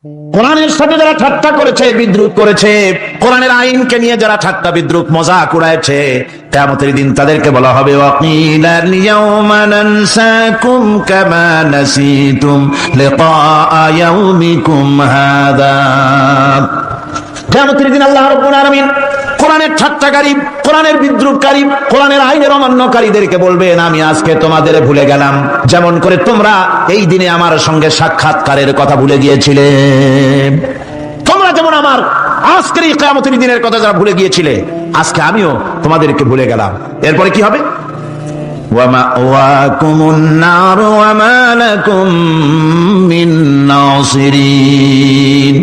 কোরআনের সাথে যারা ঠাট্টা করেছে, বিদ্রুপ করেছে, কোরআনের আইনকে নিয়ে যারা ঠাট্টা বিদ্রুপ মজাক উড়াইছে, কিয়ামতের দিন তাদেরকে বলা হবে ওয়াকিলাল ইয়াউমা নানসাকুম কামা নাসিতুম লিকা ইয়াউমিকুম হাযা। কিয়ামতের দিন আল্লাহ রাব্বুল আলামিন কোরআনের ঠাট্টাকারী, কোরআনের বিদ্রুপকারী, কোরআনের আইনের অমান্যকারীদেরকে বলবেন আমি আজকে তোমাদের ভুলে গেলাম, যেমন করে তোমরা এই দিনে আমার সঙ্গে সাক্ষাৎকারের কথা ভুলে গিয়েছিলে। তোমরা যেমন আমার আজকের এই কিয়ামতের দিনের কথা যারা ভুলে গিয়েছিলে, আজকে আমিও তোমাদেরকে ভুলে গেলাম। এরপরে কি হবে? ওয়ামাওয়াকুমুন নার ওয়া মা লাকুম মিন নাসিরিন।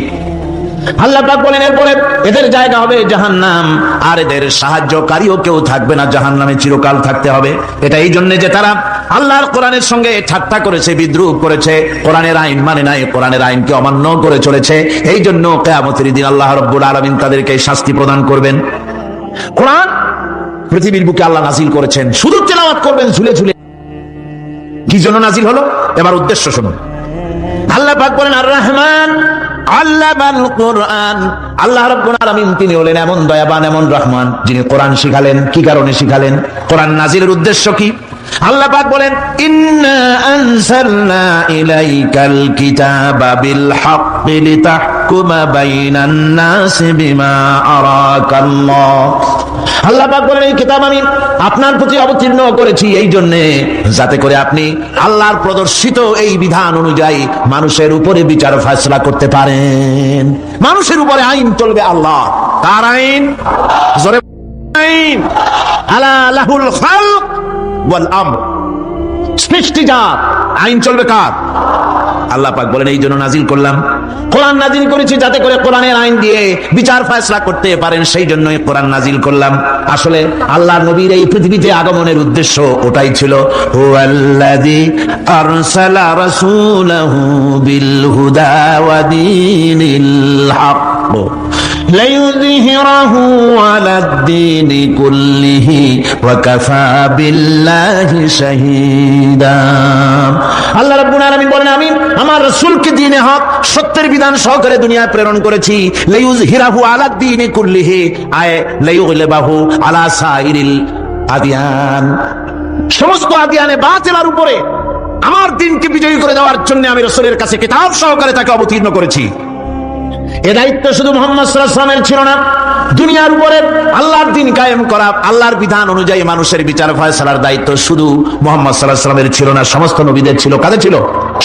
আল্লাহ পাক বলেন এরপরে এদের জায়গা হবে জাহান্নাম, আর এদের সাহায্যকারীও কেউ থাকবে না, জাহান্নামে চিরকাল থাকতে হবে। এটা এই জন্য যে তারা আল্লাহর কোরআনের সঙ্গে ঠাট্টা করেছে, বিদ্রুপ করেছে, কোরআনের আইন মানে নাই, কোরআনের আইনকে অমান্য করে চলেছে। এই জন্য কিয়ামতের দিন আল্লাহ রাব্বুল আলামিন তাদেরকে শাস্তি প্রদান করবেন। কোরআন পৃথিবীর বুকে আল্লাহ নাজিল করেছেন, শুধু তেলাওয়াত করবেন ঝুলে ঝুলে। কি জন্য নাজিল হলো? এবার উদ্দেশ্য শুনুন। আল্লাহ পাক বলেন আর রহমান আল্লামাল কোরআন। আল্লাহ রাব্বুল আলামিন তিনি হলেন এমন দয়াবান, এমন রহমান, যিনি কোরআন শিখালেন। কি কারণে শিখালেন? কোরআন নাজিলের উদ্দেশ্য কি? আল্লাহ পাক বলেন ইন্না আনসালনা ইলাইকাল কিতাবা বিল হাক্কি লিতাহকুমা বাইনান নাসি বিমা আরাকাল্লাহ। আল্লাহ পাক বলেন এই কিতাব আমি আপনার প্রতি অবতীর্ণ করেছি এই জন্য যাতে করে আপনি আল্লাহর প্রদর্শিত এই বিধান অনুযায়ী মানুষের উপরে বিচার ফয়সালা করতে পারেন। মানুষের উপরে আইন চলবে আল্লাহ। কার আইন? জোরে আইন। আলা লাহুল খালক ওয়াল আমর। সৃষ্টিজাত আইন চলবে কার? আল্লাহ পাক বলেন এই জন্য নাজিল করলাম, কোরআন নাজিল করেছি যাতে করে কোরআনের আইন দিয়ে বিচার ফয়সালা করতে পারেন, সেই জন্যই কোরআন নাজিল করলাম। আসলে আল্লাহর নবীর এই পৃথিবীতে আগমনের উদ্দেশ্য ওটাই ছিল। হুয়াল্লাযী আরসালা রাসূলাহু বিল হুদা ওয়া দীনিল হক লিইয়ুযহিরাহু আলাদ-দীনি কুল্লিহি ওয়া কাফা বিল্লাহি শাহীদা। আল্লাহ রাব্বুল আলামিন বলেন আমি আমার রাসূলকে দ্বীনে হক, সত্যের বিধান সহকারে দুনিয়ায় প্রেরণ করেছি। লিইয়ুযহিরাহু আলাদ-দীনি কুল্লিহি আয় লিইয়ুগলিবাহু আলা সাইরিল আদিয়ান। সমস্ত আদিয়ানে বাতিলের উপরে আমার দ্বীনকে বিজয়ী করে দেওয়ার জন্য আমি রাসূলের কাছে কিতাব সহকারে তাকে অবতীর্ণ করেছি। এ দায়িত্ব শুধু মুহাম্মদ সাল্লাল্লাহু আলাইহি ওয়াসাল্লামের ছিল না, দুনিয়ার উপরে আল্লাহর দ্বীন কায়েম করা, আল্লাহর বিধান অনুযায়ী মানুষের বিচার ফয়সালার দায়িত্ব শুধু মুহাম্মদ সাল্লাল্লাহু আলাইহি ওয়াসাল্লামের ছিল না, সমস্ত নবীদের ছিল। কাদের ছিল?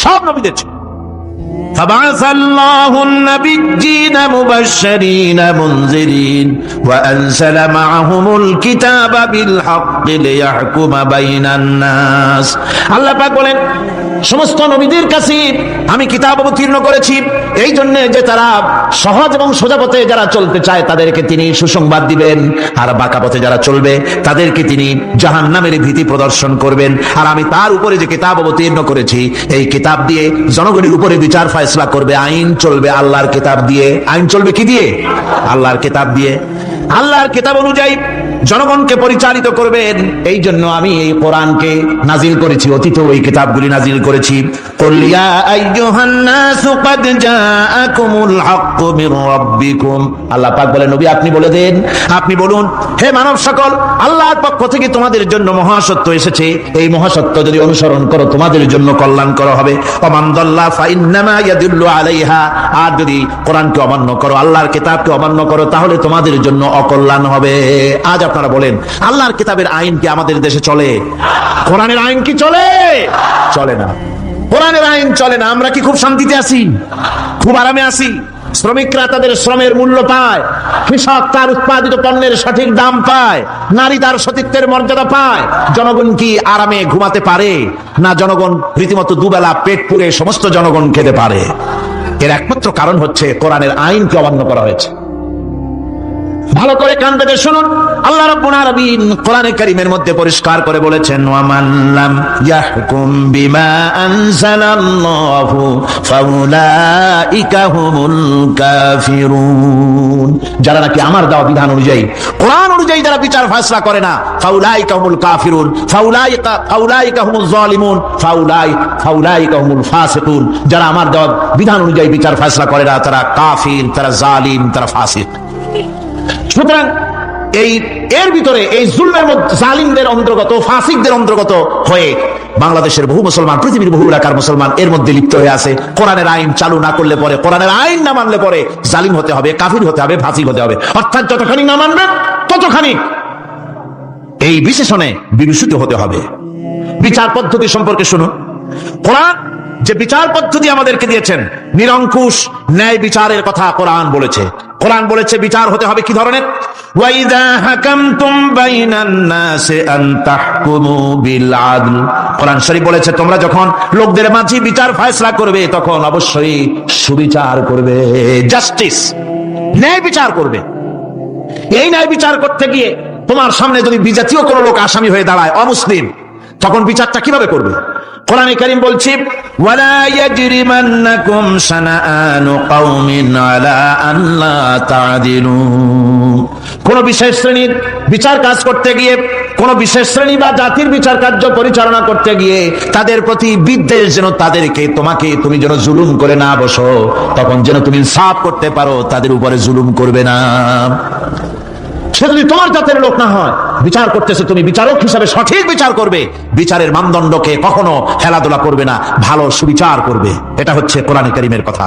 সব নবীদের ছিল। فبعث الله النبيين مبشرين منذرين وأنزل معهم الكتاب بالحق ليحكم بين الناس। আল্লাহ পাক বলেন সমস্ত নবীদের কাছে আমি কিতাব অবতীর্ণ করেছি এই জন্য যে তারা সহজ এবং সোজা পথে যারা চলতে চায় তাদেরকে তিনি সুসংবাদ দিবেন, আর বাঁকা পথে যারা চলবে তাদেরকে তিনি জাহান্নামের ভীতি প্রদর্শন করবেন। আর আমি তার উপরে যে কিতাব অবতীর্ণ করেছি এই কিতাব দিয়ে জনগণের উপরে বিচার ফয়সালা করবে, আইন চলবে আল্লাহর কিতাব দিয়ে। আইন চলবে কি দিয়ে? আল্লাহর কিতাব দিয়ে। আল্লাহর কিতাব অনুযায়ী জনগণকে পরিচালিত করবেন। এই জন্য আমি এই কোরআনকে নাজিল করেছি, অতীতেও এই কিতাবগুলি নাজিল করেছি। কুল ইয়া আইয়ুহান নাসু ক্বাদ জাআকুমুল হাক্কু মির রাব্বিকুম। আল্লাহ পাক বলেন নবী আপনি বলে দেন, আপনি বলুন হে মানব সকল, আল্লাহর পক্ষ থেকে তোমাদের জন্য মহাসত্য এসেছে। এই মহাসত্য যদি অনুসরণ করো তোমাদের জন্য কল্যাণকর হবে। ওমান দাল্লা ফাইন্নামা ইয়াদুল্লু আলাইহা। আর যদি কোরআনকে অমান্য করো, আল্লাহর কিতাবকে অমান্য করো, তাহলে তোমাদের জন্য অকল্যাণ হবে। আজ আপনারা বলেন আল্লাহর কিতাবের আইন কি আমাদের দেশে চলে? কোরআনের আইন কি চলে? চলে না। কোরআনের আইন চলে না। আমরা কি খুব শান্তিতে আছি? খুব আরামে আছি? শ্রমিকরা তাদের শ্রমের মূল্য পায়, কৃষক তার উৎপাদিত পণ্যের সঠিক দাম পায়, নারী তার সতীত্বের মর্যাদা পায়। জনগণ কি আরামে ঘুমাতে পারে? না, জনগণ রীতিমতো দুবেলা পেট পুরে সমস্ত জনগণ খেতে পারে। এর একমাত্র কারণ হচ্ছে কোরআনের আইনকে অমান্য করা হয়েছে। ভালো করে কান পেতে শুনুন, আল্লাহ রাব্বুল আলামিন কোরআনে কারীমের মধ্যে পরিষ্কার করে বলেছেন, ওয়া মান লাম ইয়াহকুম বিমা আনজালাল্লাহু ফাউলাইকা হুমুল কাফিরুন। যারা নাকি আমার দেওয়া বিধান অনুযায়ী, কোরআন অনুযায়ী যারা বিচার ফয়সালা করে না, ফাউলাইকা হুমুল কাফিরুন, ফাউলাইকা হুমুল যালিমুন, ফাউলাইকা হুমুল ফাসিকুন। যারা আমার দেওয়া বিধান অনুযায়ী বিচার ফয়সালা করে না, তারা কাফির, তারা জালিম, তারা ফাসিক। সুতরাং এর ভিতরে এই জুলমের মধ্যে জালিমদের অন্তর্গত, ফাসিকদের অন্তর্গত হয়ে বাংলাদেশের বহু মুসলমান, পৃথিবীর বহু এলাকার মুসলমান এর মধ্যে লিপ্ত হয়ে আছে। কোরআনের আইন চালু না করলে পরে, কোরআনের আইন না মানলে পরে জালিম হতে হবে, কাফির হতে হবে, ফাসিক হতে হবে। অর্থাৎ যতখানি না মানবে ততখানি এই বিশেষণে বিভূষিত হতে হবে। বিচার পদ্ধতি সম্পর্কে শুনুন। কোরআন যে বিচার পদ্ধতি আমাদেরকে দিয়েছেন, নিরঙ্কুশ ন্যায় বিচারের কথা কোরআন বলেছে। কোরআন বলেছে বিচার হতে হবে কি ধরনের? ওয়াইদা হাকামতুম বাইনান নাসি আন তাহকুমু বিল আদল। কোরআন শরীফ বলেছে তোমরা যখন লোকদের মাঝে বিচার ফয়সালা করবে তখন অবশ্যই সুবিচার করবে, জাস্টিস, ন্যায় বিচার করবে। এই ন্যায় বিচার করতে গিয়ে তোমার সামনে যদি বিজাতীয় কোনো লোক আসামি হয়ে দাঁড়ায়, অমুসলিম, তখন বিচারটা কিভাবে করবে? কোরআনে কারীম বলছে, ওয়ালা ইয়াজরিমান্নাকুম শানাআনু কওমিন আলা আল্লা তা'দিলু। কোন বিশেষ শ্রেণীর বিচার কাজ করতে গিয়ে, কোন বিশেষ শ্রেণী বা জাতির বিচার কার্য পরিচালনা করতে গিয়ে তাদের প্রতি বিদ্বেষ যেন তুমি যেন জুলুম করে না বসো, তখন যেন তুমি ইনসাফ করতে পারো, তাদের উপরে জুলুম করবে না। সে যদি তোমার জাতের লোক না হয়, বিচার করতেছে, তুমি বিচারক হিসাবে সঠিক বিচার করবে, বিচারের মানদণ্ডকে কখনো খেলাধুলা করবে না, ভালো সুবিচার করবে। এটা হচ্ছে কোরআনে কারীমের কথা।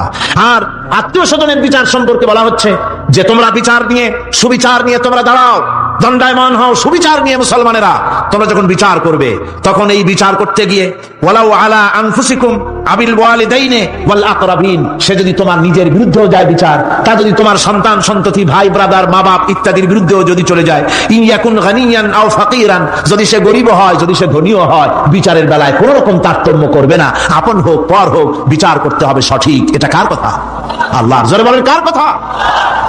আর আত্মীয় স্বজনের বিচার সম্পর্কে বলা হচ্ছে যে তোমরা বিচার নিয়ে, সুবিচার নিয়ে তোমরা দাঁড়াও, দণ্ডায়মান হও, সুবিচার নিয়ে মুসলমানেরা তোমরা যখন বিচার করবে, তখন এই বিচার করতে গিয়ে ওয়ালাউ আলা আনফুসিকুম আবিল ওয়ালিদাইনি ওয়াল আকরাবিন, সে যদি তোমার নিজের বিরুদ্ধেও যায় বিচার, তা যদি তোমার সন্তান সন্ততি, ভাই ব্রাদার, মা বাপ ইত্যাদির বিরুদ্ধেও যদি চলে যায়, ইন ইয়াকুন গানিয়ান আও ফাকিরান, যদি সে গরিব হয়, যদি সে ধনীও হয়, বিচারের বেলায় কোন রকম তারতম্য করবে না, আপন হোক পর হোক, বিচার করতে হবে সঠিক। এটা কার কথা? আল্লাহর। জোরে বলেন, কার কথা?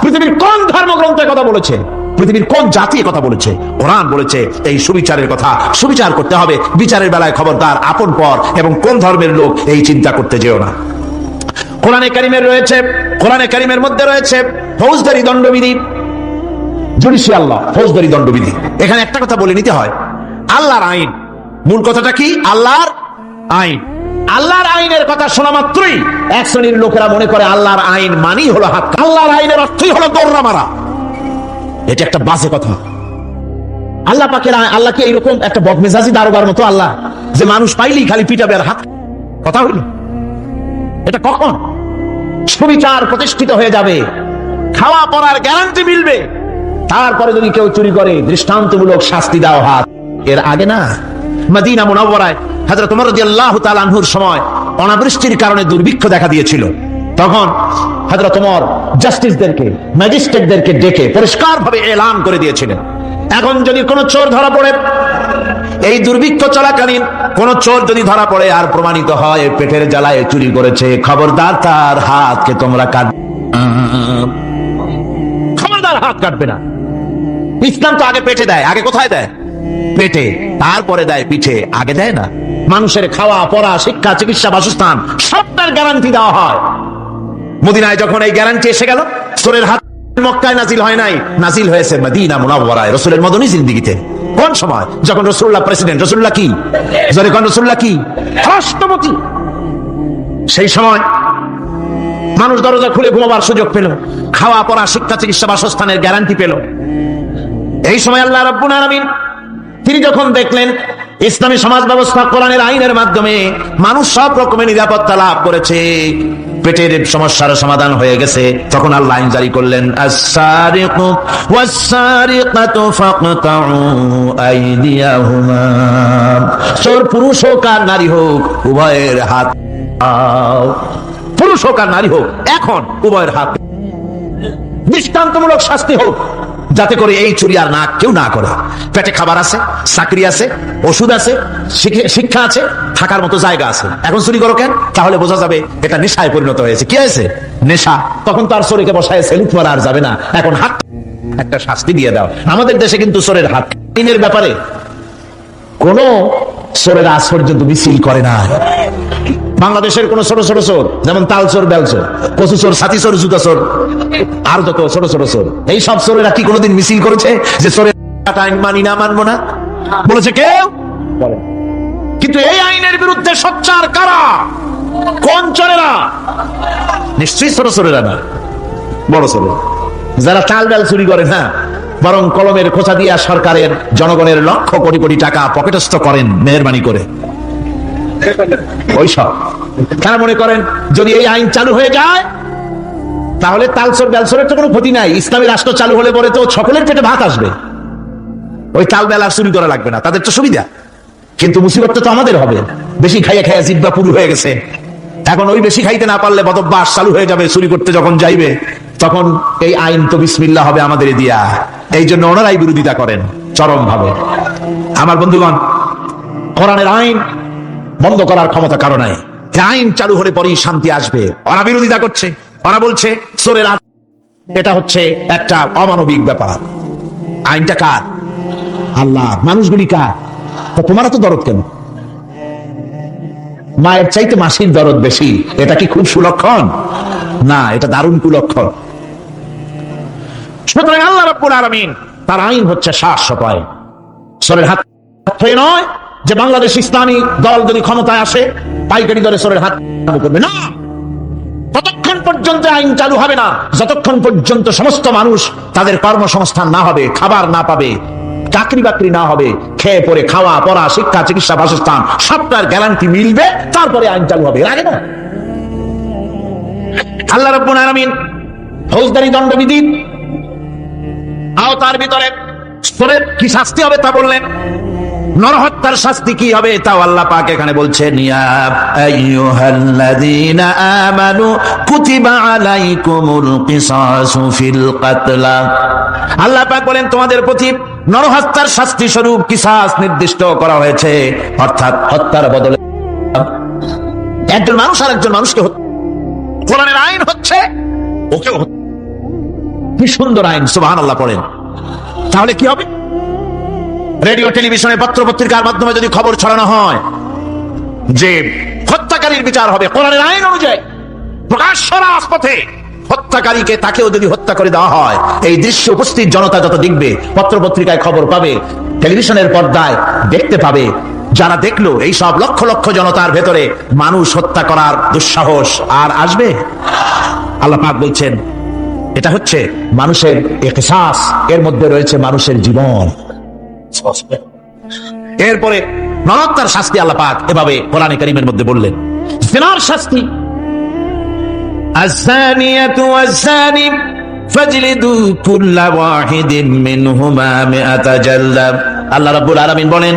পৃথিবীর কোন ধর্মগ্রন্থের কথা বলেছে? পৃথিবীর কোন জাতি কথা বলেছে? কোরআন বলেছে এই সুবিচারের কথা। সুবিচার করতে হবে, বিচারের বেলায় খবরদার আপন পর এবং কোন ধর্মের লোক এই চিন্তা করতে যেও না। কোরআনে কারীমের মধ্যে রয়েছে ফৌজদারি দণ্ডবিধি, জুডিশিয়াল ল, ফৌজদারি দণ্ডবিধি। এখানে একটা কথা বলে নিতে হয়, আল্লাহর আইন, মূল কথাটা কি? আল্লাহর আইন। আল্লাহর আইনের কথা শোনা মাত্রই এক শ্রেণীর লোকেরা মনে করে আল্লাহর আইন মানি হলো হাত। আল্লাহর আইনের অর্থই হলো দৌড়া মারা। এটা একটা বাজে কথা। আল্লাহ পাকের আল্লাহ কি এইরকম একটা বদমেজাজি দারোগার মতো আল্লাহ যে মানুষ পাইলেই খালি পিটাবে আর হাত? কথা হইল এটা কখন? সুবিচার প্রতিষ্ঠিত হয়ে যাবে, খাওয়া পড়ার গ্যারান্টি মিলবে, তারপরে যদি কেউ চুরি করে দৃষ্টান্তমূলক শাস্তি দেওয়া হাত। এর আগে না, মদিনা মুনাওয়ারায় হযরত ওমর রাদিয়াল্লাহু তাআলা আনহুর সময় অনাবৃষ্টির কারণে দুর্ভিক্ষ দেখা দিয়েছিল। তখন হযরত ওমর জাস্টিসদেরকে, ম্যাজিস্ট্রেটদেরকে ডেকে পরিষ্কারভাবে এলান করে দিয়েছিলেন, এখন যদি কোনো চোর ধরা পড়ে, এই দুর্ভিক্ষ চলাকালীন কোন চোর যদি ধরা পড়ে আর প্রমাণিত হয় পেটের জ্বালায় চুরি করেছে, খবরদার তার হাতকে তোমরা কাটবে, খবরদার হাত কাটবে না। ইসলাম তো আগে পেটে দেয়। আগে কোথায় দেয়? পেটে, তারপরে দেয় পিঠে, আগে দেয় না। মানুষের খাওয়া পড়া, শিক্ষা, চিকিৎসা, বাসস্থান সবটার গ্যারান্টি দেওয়া হয়। মদিনায় যখন এই গ্যারান্টি এসে গেল, চোরের হাত মক্কায় নাজিল হয় নাই, নাজিল হয়েছে মদিনা মুনাওয়ারায়, রাসূলের মদনী জিন্দেগিতে। কোন সময়? যখন রাসূলুল্লাহ প্রেসিডেন্ট। রাসূলুল্লাহ কি? জোরে কোন? রাসূলুল্লাহ কি? রাষ্ট্রপতি। সেই সময় মানুষ দরজা খুলে ঘুমাবার সুযোগ পেল, খাওয়া পড়া, শিক্ষা, চিকিৎসা, বাসস্থানের গ্যারান্টি পেল। এই সময় আল্লাহ রাব্বুল আলামিন তিনি যখন দেখলেন ইসলামী সমাজ ব্যবস্থা কোরআনের আইনের মাধ্যমে মানুষ সব রকমের নিরাপত্তা লাভ করেছে, পেটের সমস্যার সমাধান হয়ে গেছে, তখন আল্লাহ আইন জারি করলেন, আস-সারিকু ওয়াস-সারিকাতু ফাকতাউ আইদিয়াহুমা। চোর পুরুষ হোক আর নারী হোক, উভয়ের হাত, পুরুষ হোক আর নারী হোক, এখন উভয়ের হাত। দৃষ্টান্তমূলক শাস্তি হোক, যাতে করে এই চুরি আর না কেউ না করে। পেটে খাবার আছে, চাকরি আছে, ওষুধ আছে, শিক্ষা আছে, থাকার মতো জায়গা আছে, এখন চুরি করো কেন? তাহলে বোঝা যাবে এটা নেশায় পরিণত হয়েছে। কি হয়েছে? নেশা। তখন তো আর চোরকে বসায় সেলুট মারা আর যাবে না, এখন হাত একটা শাস্তি দিয়ে দাও। আমাদের দেশে কিন্তু চোরের হাত আইনের ব্যাপারে কোন চোরের আজ পর্যন্ত মিছিল করে না। বাংলাদেশের কোন ছোট ছোট চোর, যেমন তাল চোর, বেল চোর, কচু চোর, ছাতি চোর, জুতা চোর, আর যত ছোট ছোট চোর, এই সব চোরেরা কি কোনোদিন মিছিল করেছে যে চোরের আইন মানি না, মানবো না? বলেছে কেউ? কিন্তু এই আইনের বিরুদ্ধে সোচ্চার কারা? কোন চোরেরা? নিশ্চয়ই ছোট চোরেরা না, বড় চোর। যারা তাল বেল চুরি করে না, বরং কলমের খোঁচা দিয়া সরকারের, জনগণের লক্ষ কোটি কোটি টাকা পকেটস্থ করেন মেহেরবানি করে, ওইসব। তারা মনে করেন যদি এই আইন চালু হয়ে যায় তাহলে তালচোর বেলচোরের তো কোনো ক্ষতি নাই, ইসলামী রাষ্ট্র চালু হলে পরে তো সকলের পেটে ভাত আসবে, ওই তাল বেল আর চুরি করা লাগবে না, তাদের তো সুবিধা। কিন্তু মুসিবতটা তো আমাদের হবে। বেশি খাইয়া খাইয়া জিহ্বা পুরু হয়ে গেছে, এখন ওই বেশি খাইতে না পারলে বদভ্যাস চালু হয়ে যাবে, চুরি করতে যখন যাইবে তখন এই আইন তো বিসমিল্লাহ হবে আমাদের দিয়া। এই জন্য ওনারাই বিরোধিতা করেন চরম ভাবে। আমার বন্ধুগণ, কোরআনের আইন বন্ধ করার ক্ষমতা কারো নাই। আইন চালু হলে পরেই শান্তি আসবে। ওরা বিরোধিতা করছে, ওরা বলছে চোরের এটা হচ্ছে একটা অমানবিক ব্যাপার। আইনটা কার? আল্লাহ। মানুষগুলি কার? তোমার তো দরদ কেন? মায়ের চাইতে মাসির দরদ বেশি, এটা কি খুব সুলক্ষণ? না, এটা দারুণ কুলক্ষণ। সুতরাং আল্লাহ রাব্বুল আলামিন তার আইন হচ্ছে শাশ্বত। চোরের হাত হয়ে নয় যে বাংলাদেশ ইসলামী দল যদি ক্ষমতায় আসে পাইকারি দরে চোরের হাত করবে না। ততক্ষণ পর্যন্ত আইন চালু হবে না যতক্ষণ পর্যন্ত সমস্ত মানুষ তাদের কর্মসংস্থান না হবে, খাবার না পাবে, চাকরি বাকরি না হবে, খেয়ে পরে খাওয়া পড়া, শিক্ষা, চিকিৎসা, বাসস্থান সবটার গ্যারান্টি মিলবে, তারপরে আইন চালু হবে। আগে না। আল্লাহ রাব্বুল আলামিন ফৌজদারি দণ্ডবিধি আওতার ভিতরে চোরের কি শাস্তি হবে তা বললেন। নরহত্যার শাস্তি কি হবে তাও আল্লাহ পাক এখানে বলছেন, ইয়া আইয়ুহাল্লাযীনা আমানু কুতিবা আলাইকুমুল কিসাসু ফিল কাতলা। আল্লাহ পাক বলেন তোমাদের প্রতি নরহত্যার শাস্তি স্বরূপ কিসাস নির্দিষ্ট করা হয়েছে, অর্থাৎ হত্যার বদলে একজন মানুষ আর একজন মানুষকে হত্যা। কোরআনের আইন হচ্ছে ওকে। কি সুন্দর আইন, সুবহানাল্লাহ পড়েন। তাহলে কি হবে? রেডিও, টেলিভিশনে, পত্র পত্রিকার মাধ্যমে যদি খবর ছড়ানো হয় যে হত্যাকারীর বিচার হবে কোরআনের আইন অনুযায়ী, প্রকাশ্য রাজপথে হত্যাকারীকে তাকেও যদি হত্যা করে দেওয়া হয়, এই দৃশ্য উপস্থিত জনতা যত দেখবে, পত্র পত্রিকায় খবর পাবে, টেলিভিশনের পর্দায় দেখতে পাবে, যারা দেখলো এই সব লক্ষ লক্ষ জনতার ভেতরে মানুষ হত্যা করার দুঃসাহস আর আসবে? আল্লাহ পাক বলছেন এটা হচ্ছে মানুষের কিসাস, এর মধ্যে রয়েছে মানুষের জীবন। এরপরে নরহত্যার শাস্তি আল্লাহ পাক এভাবে কোরআনে কারীমের মধ্যে বললেন। জিনার শাস্তি, আয-যানিয়াতু ওয়াজ-যানি ফাজলিদু কুল্লা ওয়াহিদিন মিনহুমা মিআতা জালদা। আল্লাহ রাব্বুল আলামিন বলেন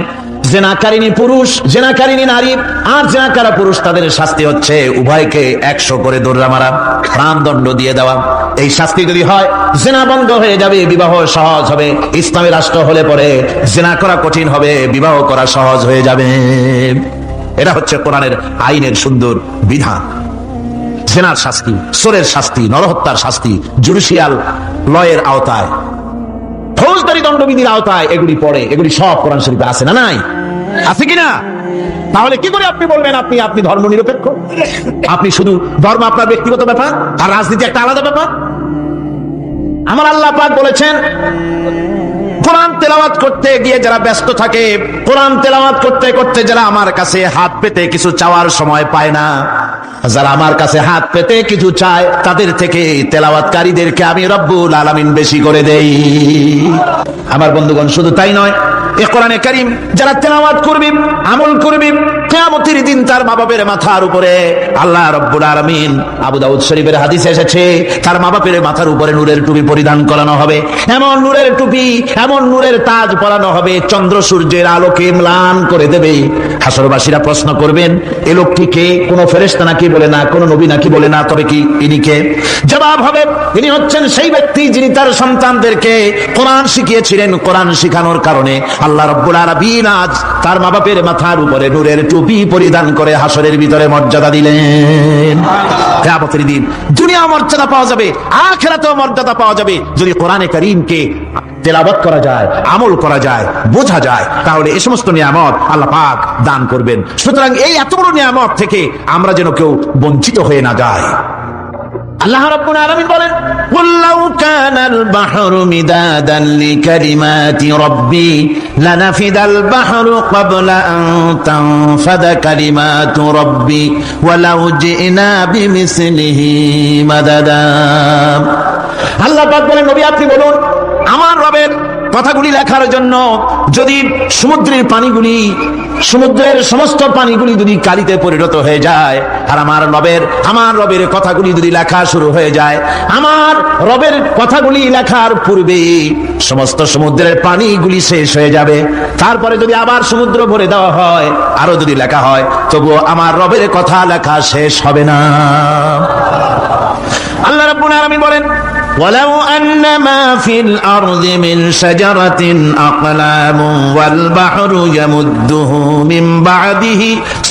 জিনাকারিনী পুরুষ, জিনাকারিনী নারী আর জিনাকারা পুরুষ, তাদের শাস্তি হচ্ছে উভয়কে 100 করে দৌড়া মারা, প্রাণদণ্ড দিয়ে দেওয়া। এই শাস্তি যদি হয় জিনা বন্ধ হয়ে যাবে, বিবাহ সহজ হবে। ইসলামী রাষ্ট্র হলে পরে জিনা করা কঠিন হবে, বিবাহ করা সহজ হয়ে যাবে। এটা হচ্ছে কোরআনের আইনের সুন্দর বিধান। জিনার শাস্তি, চোরের শাস্তি, নরহত্যার শাস্তি জুডিশিয়াল লয়ের আওতায়, ফৌজদারি দণ্ডবিধির আওতায় এগুলি পড়ে। এগুলি সব কোরআন শরীফে আছে না নাই? আছে কিনা? তাহলে কি করে আপনি বলবেন আপনি ধর্ম নিরপেক্ষ? আপনি শুধু ধর্ম আপনার ব্যক্তিগত ব্যাপার আর রাজনীতি একটা আলাদা ব্যাপার। আমার আল্লাহ পাক বলেছেন কোরআন তেলাওয়াত করতে গিয়ে যারা ব্যস্ত থাকে, কোরআন তেলাওয়াত করতে করতে যারা আমার কাছে হাত পেতে কিছু চাওয়ার সময় পায় না, যারা আমার কাছে হাত পেতে কিছু চায়, তাদের থেকে তেলাওয়াতকারীদেরকে আমি রব্বুল আলামিন বেশি করে দেই। আমার বন্ধুগণ, শুধু তাই নয়, এ কোরআনে কারীম যারা তেলাওয়াত করবে, আমল করবে, কিয়ামতের দিন তার মা বাপের মাথার উপরে আল্লাহ রব্বুল আলামিন, আবু দাউদ শরীফের হাদিসে এসেছে, তার মা বাপের মাথার উপরে নূরের টুপি পরিধান করানো হবে। এমন নূরের টুপি, এমন নূরের তাজ পরানো হবে, চন্দ্র সূর্যের আলোকে ম্লান করে দেবে। হাসরবাসীরা প্রশ্ন করবেন, এ লোকটি কে? কোন ফেরেশতা নাকি নাকি বলে না, কোন নবী নাকি বলে না, তবে কি ইনি কে? জবাব হবে, ইনি হচ্ছেন সেই ব্যক্তি যিনি তার সন্তানদেরকে কোরআন শিখিয়েছিলেন। কোরআন শিখানোর কারণে আল্লাহ রাব্বুল আলামিন আজ তার মা বাপের মাথার উপরে নূরের টুপি পরিধান করে হাসরের ভিতরে মর্যাদা দিলেন। কিয়ামতের দিন দুনিয়া মর্যাদা পাওয়া যাবে, আখিরাতেও মর্যাদা পাওয়া যাবে যদি কোরআনে কারীমকে তেলাওয়াত করা যায়, আমল করা যায়, বোঝা যায়, তাহলে এই সমস্ত নিয়ামত আল্লাহ পাক দান করবেন। সুতরাং এই এত বড় নিয়ামত থেকে আমরা যেন কেউ বঞ্চিত হয়ে না যায়। আল্লাহ রাব্বুল আলামিন বলেন, কুল লাউ কানাল বাহরু মিদাদান লিকালিমাতি রাব্বি লানাফিদাল বাহরু ক্বাবলা আন তানফাদা কালিমাতু রাব্বি ওয়ালাউ জিনা বিমিসলিহি মাদাদা। আল্লাহ পাক বলেন, নবী আপনি বলুন, আমার রবের কথাগুলি লেখার জন্য যদি সমুদ্রের পানিগুলি, সমুদ্রের সমস্ত পানিগুলি যদি কালিতে পরিণত হয়ে যায়, আর আমার রবের কথাগুলি যদি লেখা শুরু হয়ে যায়, আমার রবের কথাগুলি লেখার পূর্বে সমস্ত সমুদ্রের পানিগুলি শেষ হয়ে যাবে, তারপরে যদি আবার সমুদ্র ভরে দেওয়া হয়, আরো যদি লেখা হয়, তবুও আমার রবের কথা লেখা শেষ হবে না। আল্লাহ রাব্বুল আলামিন বলেন, ولو أن ما في الأرض من شجرة أقلام والبحر يمده من بعده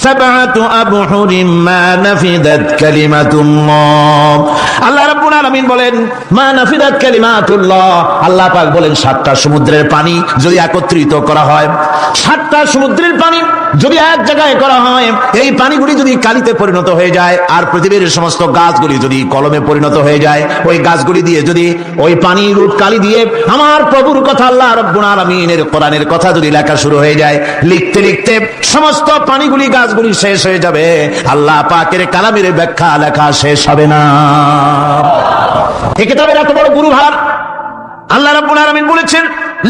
7 أبحر ما نفدت كلمة الله। আল্লাহ রাব্বুল আলামিন বলেন, মা নাফিদাত কালিমাতুল্লাহ। আল্লাহ পাক বলেন, 7টা সমুদ্রের পানি যদি একত্রিত করা হয়, 7টা সমুদ্রের পানি যদি এক জায়গায় করা হয়, এই পানিগুলি যদি কালিতে পরিণত হয়ে যায়, আর পৃথিবীর সমস্ত গাছগুলি যদি কলমে পরিণত হয়ে যায়, ওই গাছগুলি দিয়ে যদি ওই পানির রূপ কালি দিয়ে আমার প্রভুর কথা, আল্লাহ রাব্বুল আলামিনের কোরআনের কথা যদি লেখা শুরু হয়ে যায়, লিখতে লিখতে সমস্ত পানিগুলি, গাছগুলি শেষ হয়ে যাবে, আল্লাহ পাকের কালামের ব্যাখ্যা লেখা শেষ হবে না। এই কিতাবের এত বড় গুরুভার আল্লাহ রাব্বুল আলামিন বলেছেন,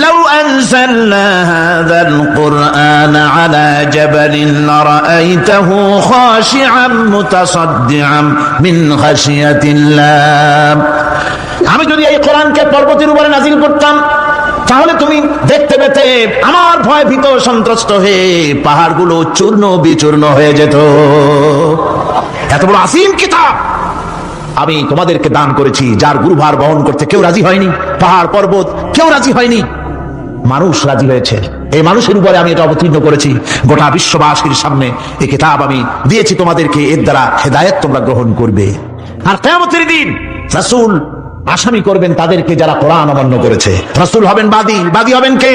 লাউ আনজালনা হাযাল কুরআন আলা জাবালিন লারাআইতাহু খাশিআন মুতাসাদ্দিআন মিন খাশিয়াতিল্লাহ। আমি যদি এই কোরআনকে পর্বতের উপরে নাযিল করতাম, তাহলে তুমি দেখতে পেতে আমার ভয় ভীত সন্ত্রস্ত হয়ে পাহাড়গুলো চূর্ণ বিচূর্ণ হয়ে যেত। এত বড় আসীম কিতাব আমি তোমাদেরকে দান করেছি, যার গুরুভার বহন করতে কেউ রাজি হয়নি, পাহাড় পর্বত কেউ রাজি হয়নি, মানুষ রাজি হয়েছে। এই মানুষের উপরে আমি এটা অবতীর্ণ করেছি, গোটা বিশ্ববাসীর সামনে এই কিতাব আমি দিয়েছি তোমাদেরকে, এর দ্বারা হেদায়েত তোমরা গ্রহণ করবে। আর কিয়ামতের দিন রাসূল আসামি করবেন তাদেরকে যারা কোরআন অমান্য করেছে। রাসূল হবেন বাদী। বাদী হবেন কে?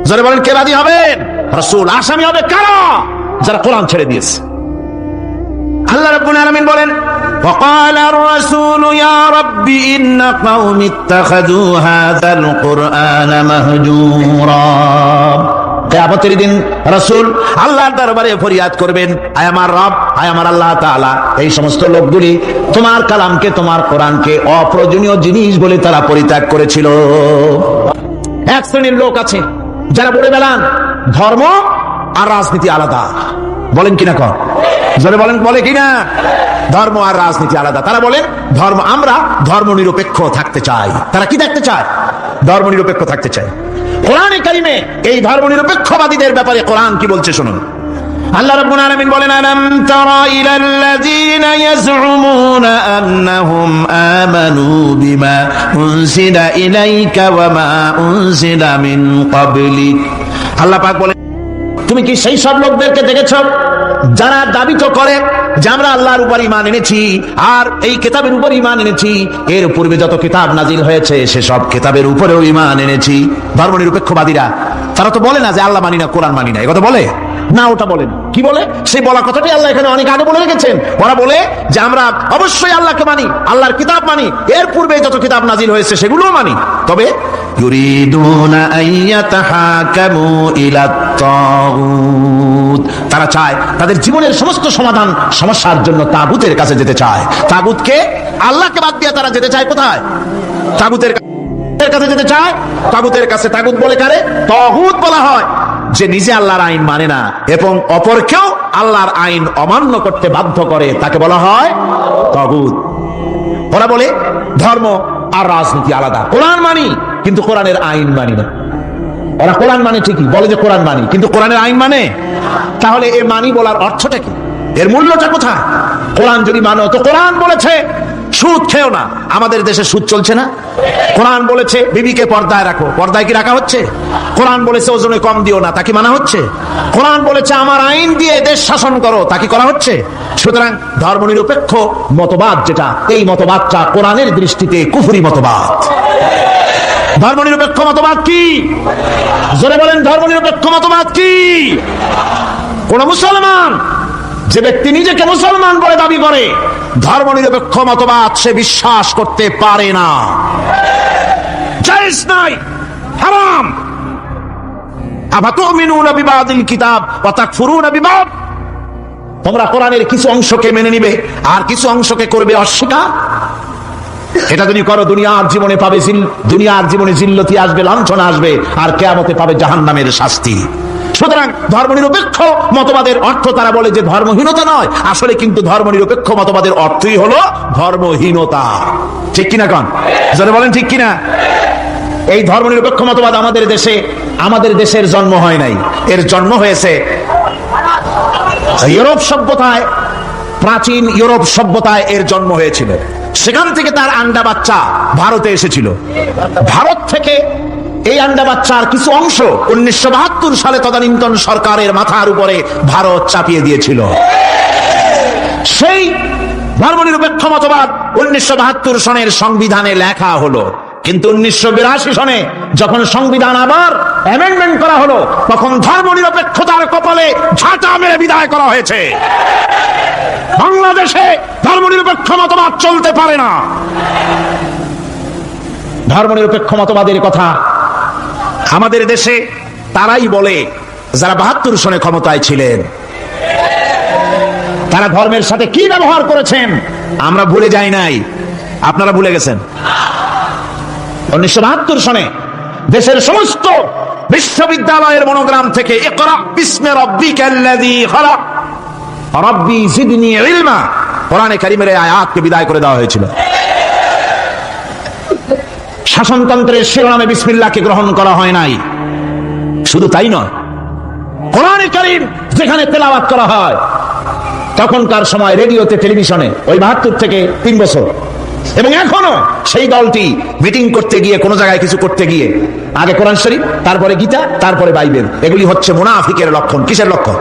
যারা বলেন কে বাদী হবেন? রাসূল। আসামি হবে কারা? যারা কোরআন ছেড়ে দিয়েছে। আল্লাহ রাব্বুল আলামিন বলেন, وقال الرسول يا رب إن قوم اتخذوا هذا القرآن مهجورا। কিয়ামতের দিন রাসূল আল্লাহর দরবারে ফরিয়াদ করবেন, আয় আমার রব, আয় আমার আল্লাহ তাআলা, এই সমস্ত লোকগুলি তোমার কালামকে, তোমার কোরআনকে অপ্রয়োজনীয় জিনিস বলে তারা পরিত্যাগ করেছিল। এক শ্রেণীর লোক আছে যারা বলে বেড়ান ধর্ম আর রাজনীতি আলাদা। বলেন কিনা? কর জোরে বলেন, বলে কিনা? ধর্ম আর রাজনীতি আলাদা। তারা বলেন আমরা ধর্ম নিরপেক্ষ থাকতে চাই। তারা কি থাকতে চায়? ধর্ম নিরপেক্ষ থাকতে চায়। কোরআনে কারিমে এই ধর্ম নিরপেক্ষবাদীদের ব্যাপারে কোরআন কি বলছে শুনুন। আল্লাহ রাব্বুল আলামিন বলেন, আলাম তারা ইলাল্লাযীনা ইয়াজউমুনা আন্নাহুম আমানু বিমা উনজিলা ইলাইকা ওয়া মা উনজিলা মিন ক্বাবলিক। আল্লাহ পাক বলেন, তুমি কি সেই সব লোকদেরকে দেখেছো যারা দাবি তো করে যে আমরা আল্লাহর উপর ঈমান এনেছি আর এই কিতাবের উপর ঈমান এনেছি, এর পূর্বে যত কিতাব নাজিল হয়েছে সেসব কিতাবের উপরেও ঈমান এনেছি। ধর্ম নিরপেক্ষবাদীরা তারা তো বলে না যে আল্লাহ মানি না, কোরআন মানি না, এই কথা বলে না। ওটা বলেন কি বলে? সেই বলা কথাটাই আল্লাহ এখানে অনেক আগে বলে রেখেছেন। ওরা বলে যে আমরা অবশ্যই আল্লাহকে মানি, আল্লাহর কিতাব মানি, এর পূর্বে যত কিতাব নাজিল হয়েছে সেগুলোও মানি, তবে ইউরিদুনা আইয়াতাহাকামু ইলাত তাগুত। তারা চায় তাদের জীবনের সমস্ত সমাধান সমস্যার জন্য তাগুতের কাছে যেতে চায়। তাগুতকে, আল্লাহকে বাদ দিয়ে তারা যেতে চায় কোথায়? তাগুতের কাছে যেতে চায়। তাগুতের কাছে। তাগুত বলে কারে? তাগুত বলা হয় যে নিজে আল্লাহর আইন মানে না এবং অপরকেও আল্লাহর আইন অমান্য করতে বাধ্য করে, তাকে বলা হয় তাগুত। ওরা বলে ধর্ম আর রাজনীতি আলাদা। কোরআন মানি কিন্তু কোরআনের আইন মানি না। ওরা কোরআন মানে ঠিকই, বলে যে কোরআন মানি, কিন্তু কোরআনের আইন মানে। তাহলে এ মানি বলার অর্থটা কি? এর মূল্যটা কোথায়? কোরআন যদি মানো তো কোরআন বলেছে সুদ খেও না, আমাদের দেশে সুদ চলছে না? কোরআন বলেছে বিবিকে পর্দায় রাখো, পর্দায় কি রাখা হচ্ছে? কোরআন বলেছে ওজনে কম দিও না, তা কি মানা হচ্ছে? কোরআন বলেছে আমার আইন দিয়ে দেশ শাসন করো, তা কি করা হচ্ছে? সুতরাং ধর্মনিরপেক্ষ মতবাদ যেটা, এই মতবাদটা কোরআনের দৃষ্টিতে কুফরি মতবাদ। ধর্মনিরপেক্ষ মতবাদ কি? জোরে বলেন, ধর্মনিরপেক্ষ মতবাদ কি? কোন মুসলমান, যে ব্যক্তি নিজেকে মুসলমান বলে দাবি করে, ধর্মনিরপেক্ষ মতবাদ সে বিশ্বাস করতে পারে না, জায়েজ নাই, হারাম। আফাতুমিনুনা বিবাদিল কিতাব ওয়া তাকফুরুনা বিবাদ, তোমরা কোরআনের কিছু অংশকে মেনে নিবে আর কিছু অংশকে করবে অস্বীকার। এটা যদি করো দুনিয়ার জীবনে পাবে দুনিয়ার জীবনে জিল্লতি আসবে, লাঞ্ছনা আসবে, আর কিয়ামতে পাবে জাহান্নামের শাস্তি। সুতরাং ধর্মনিরপেক্ষ মতবাদের অর্থ তারা বলে যে ধর্মহীনতা নয়, আসলে কিন্তু ধর্মনিরপেক্ষ মতবাদের অর্থই হলো ধর্মহীনতা। ঠিক কিনা কন? যারা বলেন ঠিক কিনা? এই ধর্মনিরপেক্ষ মতবাদ আমাদের দেশের জন্ম হয় নাই, এর জন্ম হয়েছে ইউরোপ সভ্যতায়, প্রাচীন ইউরোপ সভ্যতায় এর জন্ম হয়েছিল। সেখান থেকে তার আন্ডা বাচ্চা ভারতে এসেছিল। ভারত থেকে এই আন্ডা বাচ্চার কিছু অংশ 1972 সালে তদানীন্তন সরকারের মাথার উপরে ভারত চাপিয়ে দিয়েছিল। সেই ধর্মনিরপেক্ষ মতবাদ 1972 সনের সংবিধানে লেখা হলো, কিন্তু 1982 সনে যখন সংবিধান আবার অ্যামেন্ডমেন্ট করা হলো, তখন ধর্মনিরপেক্ষতার কপালে ঝাঁটা মেরে বিদায় করা হয়েছে। বাংলাদেশে ধর্মনিরপেক্ষ মতবাদ চলতে পারে না। ধর্মনিরপেক্ষ মতবাদের কথা আমাদের দেশে তারাই বলে যারা 72 সনে ক্ষমতায় ছিলেন। তারা ধর্মের সাথে কি ব্যবহার করেছেন আমরা ভুলে যাই নাই, আপনারা ভুলে গেছেন। 1972 সনে দেশের সমস্ত বিশ্ববিদ্যালয়ের মনোগ্রাম থেকে ইকরা বিসমি রাব্বিকাল্লাযী খালাক রাব্বি জিদনি ইলমা, কোরআনে কারীমের এই আয়াতকে বিদায় করে দেওয়া হয়েছিল। শাসনতন্ত্রের শিরোনামে বিসমিল্লাহকে গ্রহণ করা হয় নাই। শুধু তাই নয়, কোরআনে কারীম যেখানে তেলাওয়াত করা হয়, তখনকার সময় রেডিওতে, টেলিভিশনে, ওই 72 থেকে 3 বছর, এবং এখনো সেই দলটি মিটিং করতে গিয়ে, কোন জায়গায় কিছু করতে গিয়ে, আগে কোরআন শরীফ, তারপরে গীতা, তারপরে বাইবেল। এগুলি হচ্ছে মুনাফিকের লক্ষণ। কিসের লক্ষণ?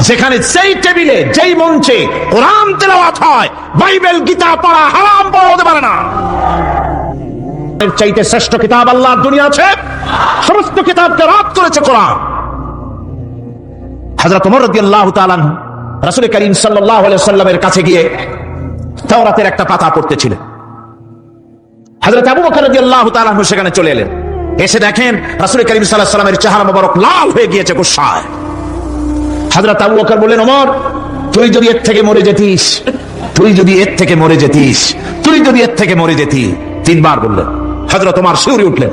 যেখানে যেই টেবিলে, যেই মঞ্চে কোরআন তেলাওয়াত হয়, বাইবেল গীতা পড়া হারাম, পড়া হতে পারে না। এর চাইতে শ্রেষ্ঠ কিতাব আল্লাহর দুনিয়া আছে? সমস্ত কিতাবকে রদ করেছে কোরআন। হযরত ওমর রাদিয়াল্লাহু তাআলা আনহু রাসূল করিম সাল্লাল্লাহু আলাইহি ওয়াসাল্লামের কাছে গিয়ে তাওরাতের একটা পাতা পড়তেছিলেন। হযরত আবু বকর রাদিয়াল্লাহু তাআলা আনহু সেখানে চলে এলেন। এসে দেখেন রাসূল করিম সাল্লাল্লাহু আলাইহি ওয়াসাল্লামের চেহারা মোবারক লাল হয়ে গিয়েছে গুসায়। হযরত আবু বকর বললেন, ওমর, তুই যদি এর থেকে মরে যেতিস, তুই যদি এর থেকে মরে যেতিস, তুই যদি এর থেকে মরে যেতি। 3 বার বললেন। হযরত ওমর শিউরে উঠলেন,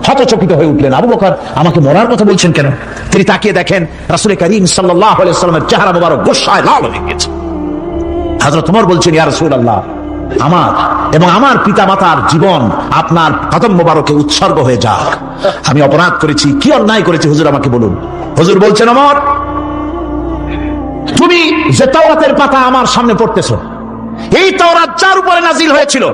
হতচকিত হয়ে উঠলেন। আবু বকর আমাকে মরার কথা বলছেন কেন? তিনি তাকিয়ে দেখেন রাসূল করিম সাল্লাল্লাহু আলাইহি ওয়াসাল্লামের চেহারা মোবারক গুসায় লাল হয়ে গেছে। হযরত ওমর বলছেন, ইয়া রাসূলুল্লাহ, আমার এবং আমার পিতামাতার জীবন আপনার কদম মোবারকে উৎসর্গ হয়ে যাক। আমি অপরাধ করেছি, কি অন্যায় করেছি হুজুর আমাকে বলুন। হুজুর বলছেন, ওমর, তুমি যে তাওরাতের পাতা আমার সামনে পড়তেছো, এই তাওরাত যার উপরে নাজিল হয়েছিল,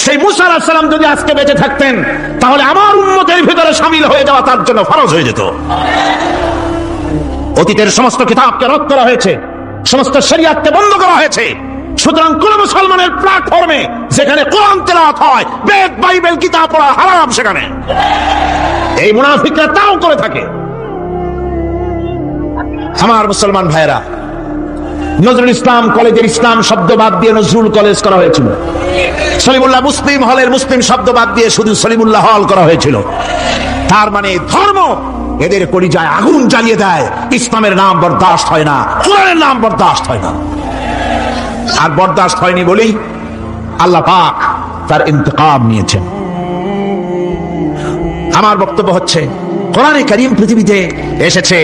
সেই মুসা আলাইহিস সালাম যদি আজকে বেঁচে থাকতেন, তাহলে আমার উম্মতের ভিতরে শামিল হয়ে যাওয়া তার জন্য ফরজ হয়ে যেত। অতীতের সমস্ত কিতাবকে রদ করা হয়েছে, সমস্ত শরিয়াতকে বন্ধ করা হয়েছে। সুতরাং কোন মুসলমানের প্ল্যাটফর্মে যেখানে কোরআন তেলাওয়াত হয়, বেদ, বাইবেল, কিতাব পড়া হারাম। সেখানে এই মুনাফিকরা তাও করে থাকে। আমার মুসলমান ভাইয়েরা, নজরুল ইসলাম কলেজের ইসলাম শব্দ বাদ দিয়ে নজরুল কলেজ করা হয়েছিল। সলিমুল্লাহ মুসলিম হলের মুসলিম শব্দ বাদ দিয়ে শুধু সলিমুল্লাহ হল করা হয়েছিল। তার মানে ধর্ম এদের কলিজায় আগুন জ্বালিয়ে দেয়। ইসলামের নাম বরদাস্ত হয় না, কোরআনের নাম বরদাস্ত হয় না। আর বরদাস্ত হয়নি বলেই আল্লাহ পাক তার ইন্তেকাম নিয়েছেন। আমার বক্তব্য হচ্ছে, কোরআনে কারীম পৃথিবীতে এসেছে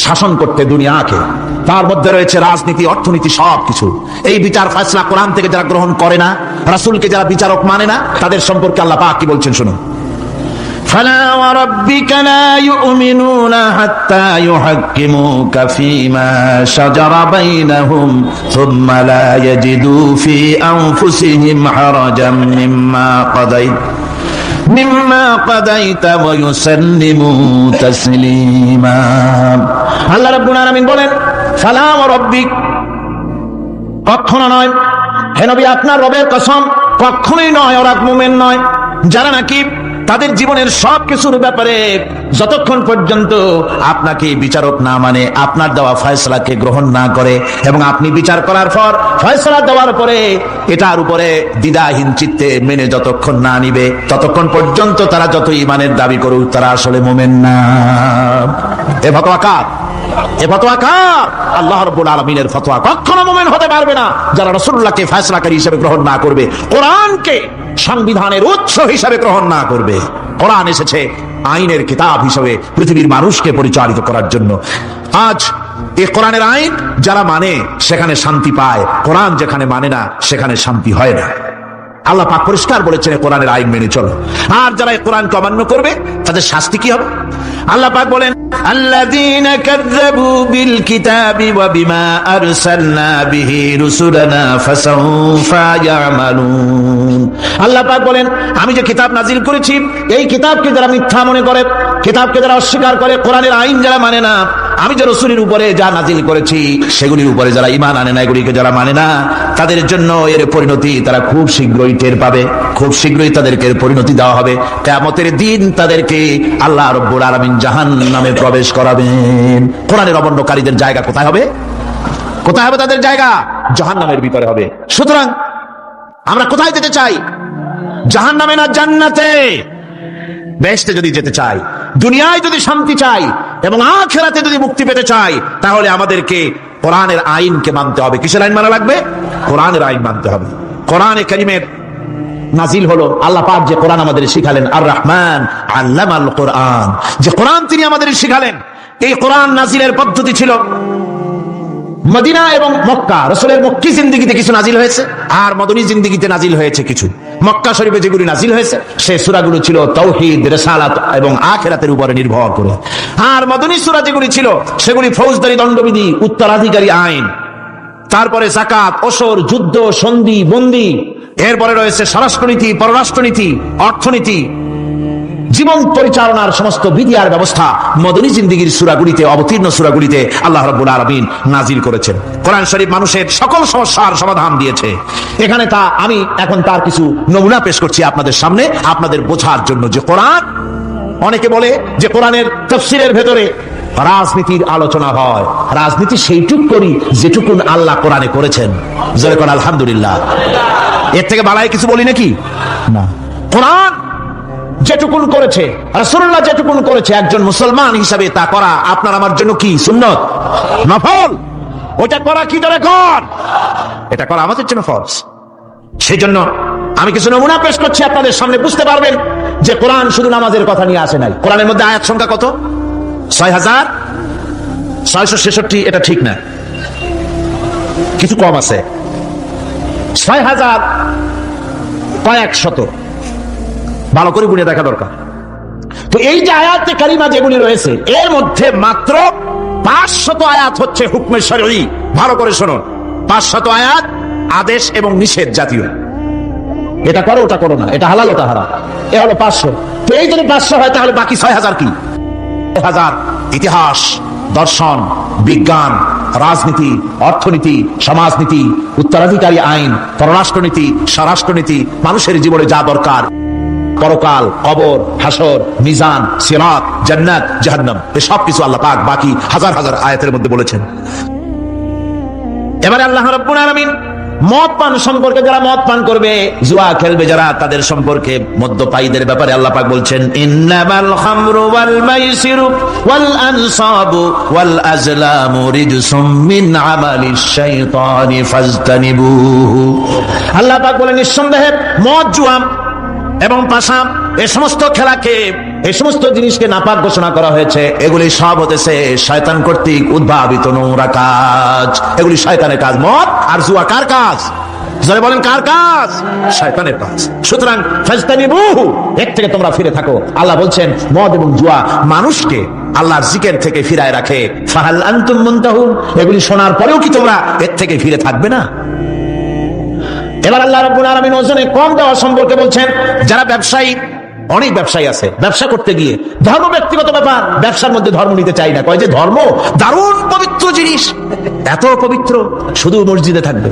শাসন করতে দুনিয়াকে। তার মধ্যে রয়েছে রাজনীতি, অর্থনীতি, সবকিছু। এই বিচার ফয়সালা কোরআন থেকে যারা গ্রহণ করে না, রাসূলকে যারা বিচারক মানে না, তাদের সম্পর্কে আল্লাহ পাক কি বলছেন শুনুন। فلا وربك لا يؤمنون حتى يحكموك فيما شجر بينهم ثم لا يجدوا في أنفسهم حرجا مما قضيت ويسلموا تسليما আল্লাহ রাব্বুল আলামিন বলেন ফালা ওয়া রাব্বিক, কখনো নয় হে নবী, আপনার রবের কসম, কখনোই নয় ওরা মুমিন নয় যারা নাকি তাদের জীবনের সব কিছুর ব্যাপারে যতক্ষণ পর্যন্ত আপনাকে বিচারক না মানে, আপনার দেওয়া ফয়সালাকে গ্রহণ না করে, এবং আপনি বিচার করার পর ফয়সালা দেওয়ার পরে এটার উপরে দ্বিধাহীন চিত্তে মেনে যতক্ষণ না নিবে, ততক্ষণ পর্যন্ত তারা যত ঈমানের দাবি করুক তারা আসলে মুমিন না। এ ফতোয়া কার? এ ফতোয়া কার? আল্লাহ রাব্বুল আলামিনের ফতোয়া। কখনো মুমিন হতে পারবে না যারা রাসূলুল্লাহকে ফয়সালাকারী হিসেবে গ্রহণ না করবে, কোরআনকে সংবিধানের উৎস হিসাবে গ্রহণ না করবে। কোরআন এসেছে আইনের কিতাব হিসেবে পৃথিবীর মানুষকে পরিচালিত করার জন্য। আজ এই কোরআনের আইন যারা মানে সেখানে শান্তি পায়, কোরআন যেখানে মানে না সেখানে শান্তি হয় না। আল্লাহ পাক পরিষ্কার বলেছেন কোরআনের আইন মেনে চলো। আর যারা এই কোরআনকে অমান্য করবে তাদের শাস্তি কি হবে? আল্লাহ পাক বলেন আল্লাযীনা কাযযাবু বিল কিতাবি ওয়া বিমা আরসালনা বিহি রুসুলানা ফাসাউফা ইয়ামালুন। আল্লাহ পাক বলেন আমি যে কিতাব নাজিল করেছি এই কিতাবকে যারা মিথ্যা মনে করে, কিতাবকে যারা অস্বীকার করে, কোরআনের আইন যারা মানে না, আমি যে রাসূলের উপরে যা নাজিল করেছি সেগুলির উপরে যারা ঈমান আনে না, এগুলিকে যারা মানে না, তাদের জন্য এর পরিণতি তারা খুব শীঘ্রই টের পাবে। খুব শীঘ্রই তাদেরকে পরিণতি দেওয়া হবে। কিয়ামতের দিন তাদেরকে আল্লাহ রাব্বুল আলামিন জাহান্নামে প্রবেশ করাবেন। কোরআনের অবমাননাকারীদের জায়গা কোথায় হবে? কোথায় হবে তাদের জায়গা? জাহান্নামের ভিতরে হবে। সুতরাং আমরা কোথায় যেতে চাই? জাহান্নামে না জান্নাতে? বেহেশতে যদি যেতে চাই, দুনিয়ায় যদি শান্তি চাই এবং আখিরাতে যদি মুক্তি পেতে চাই, তাহলে আমাদেরকে কোরআনের আইনকে মানতে হবে। কিসের আইন মানা লাগবে? কোরআনের আইন মানতে হবে। কোরআনে কারীমের নাজিল হলো, আল্লাহ পাক যে কোরআন আমাদের শিখালেন, আর রহমান আল্লামাল কোরআন, যে কোরআন তিনি আমাদের শিখালেন। এই কোরআন নাজিলের পদ্ধতি ছিল মদিনা এবং মক্কা। রাসূলের মক্কি জিন্দেগিতে কিছু নাজিল হয়েছে, আর মদনী জিন্দেগিতে নাজিল হয়েছে কিছু। মক্কা শরীফে যেগুলি নাজিল হয়েছে সেই সূরাগুলো ছিল তাওহীদ, রিসালাত এবং আখিরাতের উপরে নির্ভর করে। আর মদনী সূরা যেগুলি ছিল সেগুলি ফৌজদারি দণ্ডবিধি, উত্তরাধিকারী আইন, তারপরে যাকাত, ওসর, যুদ্ধ, সন্ধি, বন্দী, এরপরে রয়েছে স্বরাষ্ট্রনীতি, পররাষ্ট্রনীতি, অর্থনীতি, জীবন পরিচালনার সমস্ত বিধি আর ব্যবস্থা মদনী জিন্দেগির সূরাগুলিতে, অবতীর্ণ সূরাগুলিতে আল্লাহ রাব্বুল আলামিন নাজিল করেছেন। কোরআন শরীফ মানুষের সকল সমস্যার সমাধান দিয়েছে। এখানে আমি এখন তার কিছু নমুনা পেশ করছি আপনাদের সামনে, আপনাদের বোঝার জন্য যে কোরআন। অনেকে বলে যে কোরআনের তাফসীরের ভেতরে রাজনীতির আলোচনা হয়। রাজনীতি সেইটুক করি যেটুকুন আল্লাহ কোরআনে করেছেন। জোরে কোন আলহামদুলিল্লাহ। এর থেকে বাড়ায় কিছু বলি নাকি? না। কোরআন যেটুকুন করেছে, রাসূলুল্লাহ যেটুকুন করেছে, একজন মুসলমান হিসাবে তা করা আপনার আমার জন্য কি? সুন্নত, নফল। ওটা করা কি ধরে কর, এটা করা আমাদের জন্য ফরজ। সেই জন্য আমি কিছু নমুনা পেশ করছি আপনাদের সামনে, বুঝতে পারবেন যে কোরআন শুধু নামাজের কথা নিয়ে আসে নাই। কোরআনের মধ্যে আয়াত সংখ্যা কত? ৬৬৬৬। এটা ঠিক না, কিছু কম আছে। ৬০০০ কয়েক শত, ভালো করে গুণে দেখা দরকার। তো এই যে আয়াতে কারিমা যেগুলি রয়েছে এর মধ্যে মাত্র ৫০০ আয়াত হচ্ছে হুকমে শরঈ। ভালো করে শুনুন, ৫০০ আয়াত আদেশ এবং নিষেধ জাতীয়। এটা করো, ওটা করো না, এটা হালাল, ওটা হারাম। এ হলো ৫০০। তো এই যদি ৫০০ হয় তাহলে বাকি ৬০০০ কি? ৬০০০ ইতিহাস, দর্শন, বিজ্ঞান, রাজনীতি, অর্থনীতি, সমাজনীতি, উত্তরাধিকারী আইন, পররাষ্ট্রনীতি, স্বরাষ্ট্রনীতি, মানুষের জীবনে যা দরকার, পরকাল, কবর, হাসর, মিজান, সিরাত, জান্নাত, জাহান্নাম, এই সব কিছু আল্লাহ পাক বাকি হাজার হাজার আয়াতের মধ্যে বলেছেন। এবারে আল্লাহ রাব্বুল আলামিন মদ পান সম্পর্কে, যারা মদ পান করবে, জুয়া খেলবে যারা, তাদের সম্পর্কে, মদ্যপায়ীদের ব্যাপারে আল্লাহ পাক বলছেন ইন্নামাল খামরু ওয়াল মাইসিরু ওয়াল আনসাবু ওয়াল আজলামু রিজসুম মিন আমালিশ শাইতানি ফাজতানিবুহু। আল্লাহ পাক বলেন নিঃসন্দেহে মদ, জুয়া এবং পাশা, এই সমস্ত খেলাকে, এই সমস্ত জিনিসকে নাপাক ঘোষণা করা হয়েছে। এগুলি সব হতেছে শয়তান কর্তৃক উদ্ভাবিত নোংরা কাজ। এগুলি শয়তানের কাজ। মদ আর জুয়া কার কাজ? যারা বলেন কার কাজ? শয়তানের কাজ। সুতরাং ফাজতানিবুহু, এর থেকে তোমরা ফিরে থাকো। আল্লাহ বলছেন মদ এবং জুয়া মানুষকে আল্লাহর জিকির থেকে ফিরায় রাখে। ফাহাল আনতুম মুনতাহুন, এগুলি শোনার পরেও কি তোমরা এর থেকে ফিরে থাকবে না? এবার আল্লাহ রাব্বুল আলামিন ওজনে কম দেওয়া সম্পর্কে বলছেন। যারা ব্যবসায়ী, অনেক ব্যবসায়ী আছে ব্যবসা করতে গিয়ে ধর্ম ব্যক্তিগত ব্যাপার, ব্যবসার মধ্যে ধর্ম নিতে চাই না, কয় যে ধর্ম দারুণ পবিত্র জিনিস, এত পবিত্র, শুধু মসজিদে থাকবে,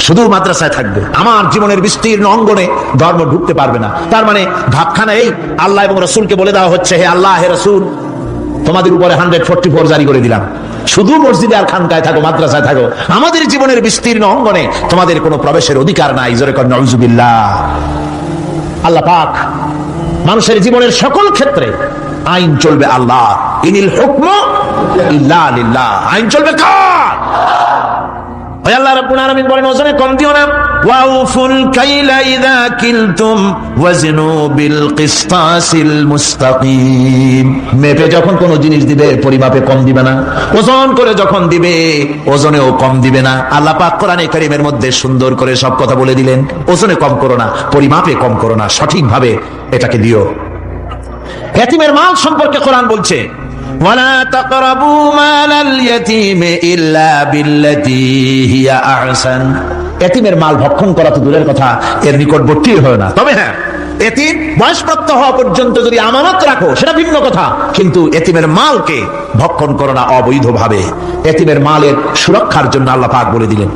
শুধু মাদ্রাসায় থাকবে, আমার জীবনের বিস্তীর্ণ অঙ্গনে ধর্ম ঢুকতে পারবে না। তার মানে ভাবখানা এই, আল্লাহ এবং রাসূলকে বলে দেওয়া হচ্ছে, হে আল্লাহ হে রাসূল, তোমাদের উপরে 144 জারি করে দিলাম, শুধু মসজিদে আর খানকায় থাকো, মাদ্রাসায় থাকো, আমাদের জীবনের বিস্তীর্ণ অঙ্গনে তোমাদের কোনো প্রবেশের অধিকার নাই। জোরে কর নাউযুবিল্লাহ। আল্লাহ পাক মানুষের জীবনের সকল ক্ষেত্রে আইন চলবে আল্লাহ, ইনিল হুকমু ইল্লা লিল্লাহ, আইন চলবে কার? ওই আল্লাহ রাব্বুল আলামিন বলেন ওজনে কম দিও না। ওয়াউফুল কাইলা ইযা কিলতুম ওয়াজনু বিল কিসতাসিল মুস্তাকিম, মেপে যখন কোন জিনিস দিবে পরিমাপে কম দিবে না, ওজন করে যখন দিবে ওজনেও কম দিবে না। আল্লাহ পাক কোরআনে কারীমের মধ্যে সুন্দর করে সব কথা বলে দিলেন। ওজনে কম করো না, পরিমাপে কম করো না, সঠিকভাবে এটাকে দিও। ইয়াতীমের মাল সম্পর্কে কোরআন বলছে, ওয়ালা তাকরাবু মালাল ইয়াতীমি ইল্লা বিল্লাতী হিয়া আহসান, এতিমের মাল ভক্ষণ করা তো দূরের কথা, এর নিকটবর্তী হয় না। তবে হ্যাঁ, এতিম বয়সপ্রাপ্ত হওয়া পর্যন্ত যদি আমানত রাখো সেটা ভিন্ন কথা, কিন্তু এতিমের মালকে ভক্ষণ করো না অবৈধভাবে। এতিমের মালের সুরক্ষার জন্য আল্লাহ পাক বলে দিলেন।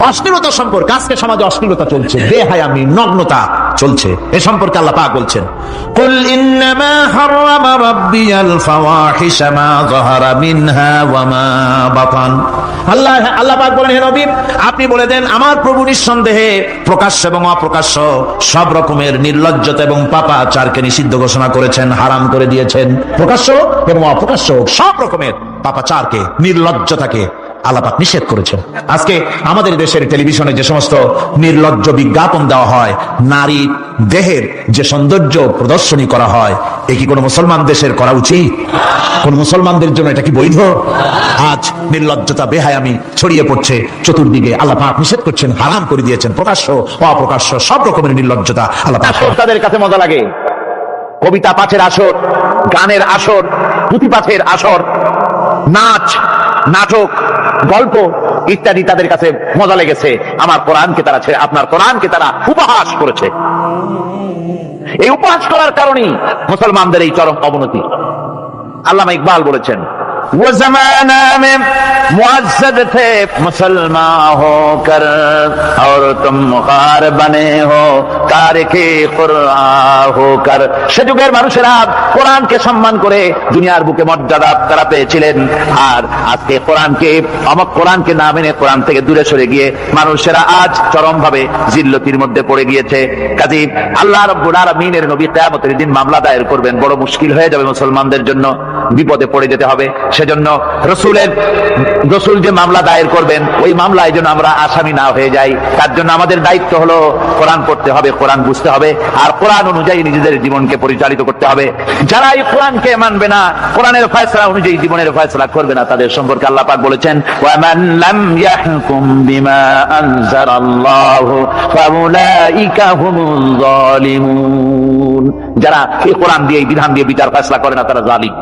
অশ্লীলতা সম্পর্কে, আজকে সমাজে অশ্লীলতা চলছে, বেহায়ামি, নগ্নতা চলছে, এ সম্পর্কে আল্লাহ পাক বলছেন, কুল ইন্নামা হারামা রাব্বিয়াল ফাওয়াহিশা মা যাহারা মিনহা ওয়া মা বাতান। আল্লাহ পাক বলেন, হে নবী আপনি বলে দেন, আমার প্রভু নিঃসন্দেহে প্রকাশ্য এবং অপ্রকাশ্য সব রকমের নির্লজ্জতা এবং পাপাচারকে নিষিদ্ধ ঘোষণা করেছেন, হারাম করে দিয়েছেন। প্রকাশ্য এবং অপ্রকাশ্য সব রকমের পাপাচারকে, নির্লজ্জতাকে আল্লাহ পাক নিষেধ করেছেন। আজকে আমাদের দেশের টেলিভিশনে যে সমস্ত নির্লজ্জ বিজ্ঞাপন দেওয়া হয়, নারী দেহের যে সৌন্দর্য প্রদর্শনী করা হয়, এ কি কোনো মুসলমান দেশের করা উচিত? কোন মুসলমানদের জন্য এটা কি বৈধ? আজ নির্লজ্জতা, বেহায়ামি ছড়িয়ে পড়ছে চতুর্দিকে। আল্লাহ পাক নিষেধ করছেন, হারাম করে দিয়েছেন। প্রকাশ্য অপ্রকাশ্য সব রকমের নির্লজ্জতা আল্লাহ পাক। তাদের কাছে মজা লাগে, কবিতা পাঠের আসর, গানের আসর, পুঁথি পাঠের আসর, নাচ, নাটক, গল্প ইত্যাদি তাদের কাছে মজা লেগেছে। আমার কোরআনকে তারা ছেড়ে আপনার কোরআনকে তারা উপহাস করেছে। এই উপহাস করার কারণেই মুসলমানদের এই চরম অবনতি। আল্লামা ইকবাল বলেছেন, वो जमाना में मुअज़्ज़ज़ थे मुसलमान होकर और तुम मुखार बने हो तारिके कुरआन होकर। সে যুগের মানুষেরা কোরআনকে সম্মান করে দুনিয়ার বুকে মর্যাদা তারা পেয়েছিলেন, আর আজকে কোরআনকে না মেনে কোরআন থেকে দূরে সরে গিয়ে মানুষেরা আজ চরমভাবে জিল্লতির মধ্যে পড়ে গিয়েছে। কাজেই আল্লাহ রাব্বুল আলামিনের নবী কিয়ামতের দিন মামলা দায়ের করবেন, বড় মুশকিল হয়ে যাবে মুসলমানদের জন্য, বিপদে পড়ে যেতে হবে। সেজন্য রসুল যে মামলা দায়ের করবেন, ওই মামলায় যেন আমরা আসামি না হয়ে যাই, তার জন্য আমাদের দায়িত্ব হলো কোরআন পড়তে হবে, কোরআন বুঝতে হবে, আর কোরআন অনুযায়ী নিজেদের জীবনকে পরিচালিত করতে হবে। যারা এই কোরআনকে মানবে না, কোরআনের ফয়সালা অনুযায়ী জীবনের ফয়সালা করবে না, তাদের সম্পর্কে আল্লাহ পাক বলেছেন, ওয়ামান লাম ইয়াহকুম বিমা আনজালাল্লাহু ফাউলাইকা হুমুল যালিমুন। যারা এই কোরআন দিয়ে, বিধান দিয়ে বিচার ফয়সালা করে না, তারা জালিম,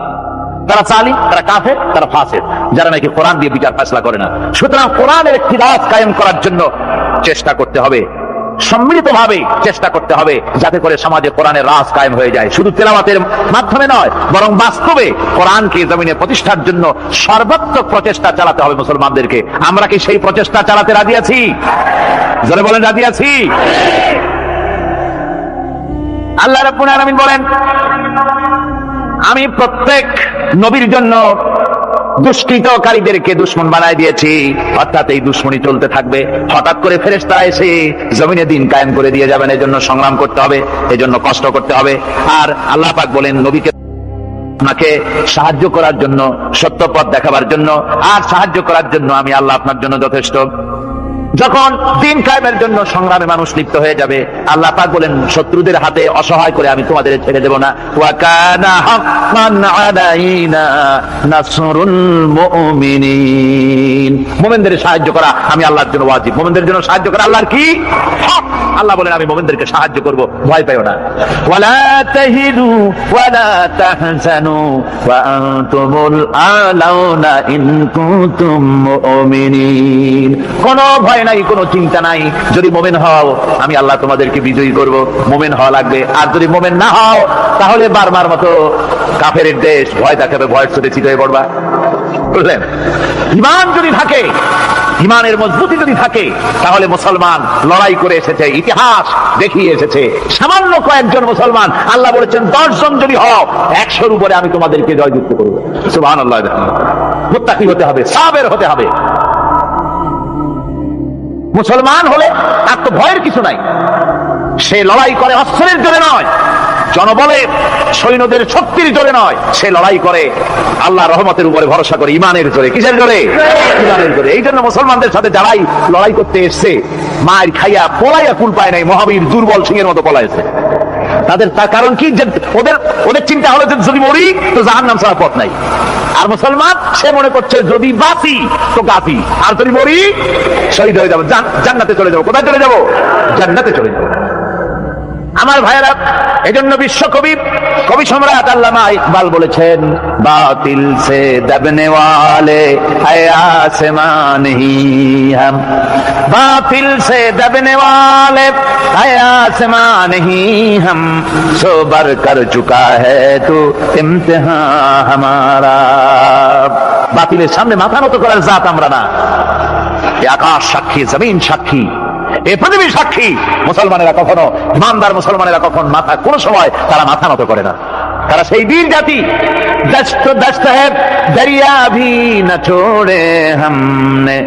তারা জালিম, তারা কাফের, তারা ফাসিক, যারা নাকি কোরআন দিয়ে বিচার ফয়সালা করে না। সুতরাং কোরআনের একটি রাজ কায়েম করার জন্য চেষ্টা করতে হবে, সম্মিলিতভাবে চেষ্টা করতে হবে, যাতে করে সমাজে কোরআনের রাজ কায়েম হয়ে যায়। শুধু তেলাওয়াতের মাধ্যমে নয়, বরং বাস্তবে কোরআনকে জমিনে প্রতিষ্ঠার জন্য সর্বাত্মক প্রচেষ্টা চালাতে হবে মুসলমানদেরকে। আমরা কি সেই প্রচেষ্টা চালাতে রাজি আছি? জোরে বলেন, রাজি আছি? আল্লাহ রাব্বুল আলামিন বলেন, আমি প্রত্যেক নবীর জন্য দুষ্কৃতকারীদেরকে দুশমন বানায় দিয়েছি, অর্থাৎ এই দুশমনী চলতে থাকবে। হঠাৎ করে ফেরেশতা এসে জমিনে দিন কায়েম করে দিয়ে যাবেন, এজন্য সংগ্রাম করতে হবে, এজন্য কষ্ট করতে হবে। আর আল্লাহ পাক বলেন, নবীকে আপনাকে সাহায্য করার জন্য, সত্য পথ দেখাবার জন্য আর সাহায্য করার জন্য আমি আল্লাহ আপনার জন্য যথেষ্ট। যখন দিন কায়েমের জন্য সংগ্রামে মানুষ লিপ্ত হয়ে যাবে, আল্লাহ পাক বলেন শত্রুদের হাতে অসহায় করে আমি তোমাদের ছেড়ে দেব না। ওয়া কানা হাক্কান আলাইনা নাসরুল মুমিনিন, মুমিনদের সাহায্য করা আমি আল্লাহর জন্য ওয়াজিব। মুমিনদের জন্য সাহায্য করা আল্লাহর কি হক। আল্লাহ বলেন আমি মুমিনদেরকে সাহায্য করব, ভয় পাইও না। ওয়ালা তাহিনু ওয়ালা তাহজানু ওয়া আনতুমুল আলাউনা ইন কুনতুম মুমিনিন। কোন ভয় নাই, কোনো চিন্তা নাই। যদি মুমিন হও আমি আল্লাহ তোমাদেরকে বিজয়ী করব। মুমিন হওয়া লাগবে। আর যদি মুমিন না হও তাহলে বারবার মতো কাফেরের দেশ ভয় দেখাবে, ভয় ছুটে ছিটে হয়ে পড়বা। বুঝলেন? ঈমান যদি থাকে, ঈমানের মজবুতি যদি থাকে, তাহলে মুসলমান লড়াই করে এসেছে, ইতিহাস দেখিয়ে এসেছে। সামান্য কয়েকজন মুসলমান, আল্লাহ বলেছেন 10 জন যদি হও 100-র উপরে আমি তোমাদেরকে জয়যুক্ত করব। সুবহানাল্লাহ। মুত্তাকি হতে হবে, সাবের হতে হবে। মুসলমান হলে তার তো ভয়ের কিছু নাই। সে লড়াই করে অস্ত্রের জোরে নয়, জনবলে সৈন্যদের শক্তির জোরে নয়, সে লড়াই করে আল্লাহ রহমতের উপরে ভরসা করে, ইমানের জোরে। কিসের জোরে? ইমানের জোরে। এই জন্য মুসলমানদের সাথে যারাই লড়াই করতে এসছে, মায়ের খাইয়া পলাইয়া কুল পায় নাই, মহাবীর দুর্বল সিংহের মতো পলাইছে। তাদের তার কারণ কি? যে ওদের চিন্তা হলো যে যদি মরি তো জাহান্নাম ছাড়া পথ নাই। আর মুসলমান সে মনে করছে যদি বাঁচি তো গাছি, আর যদি মরি শহীদ হয়ে যাবো, জান্নাতে চলে যাবো। কোথায় চলে যাবো? জান্নাতে চলে যাবো। আমার ভাইয়েরা, এজন্য বিশ্বকবি কবি সম্রাট আল্লামা ইকবাল বলেছেন, বাতিল সে দবনে ওয়ালে है आसमान ही हम, बातिल से दबने वाले है आसमान ही हम, सो बर कर चुका है तो इम्तिहान हमारा। বাতিলের সামনে মাথা নত করার জাত আমরা না। আকাশ সাক্ষী, জমিন সাক্ষী, এই পৃথিবী সাক্ষী। মুসলমানেরা কখনো, ইমানদার মুসলমানেরা কখন কোন সময় তারা মাথা নত করে না। তারা সেই বীর জাতি। দস্ত দস্ত है दरिया भी न छोड़े हमने,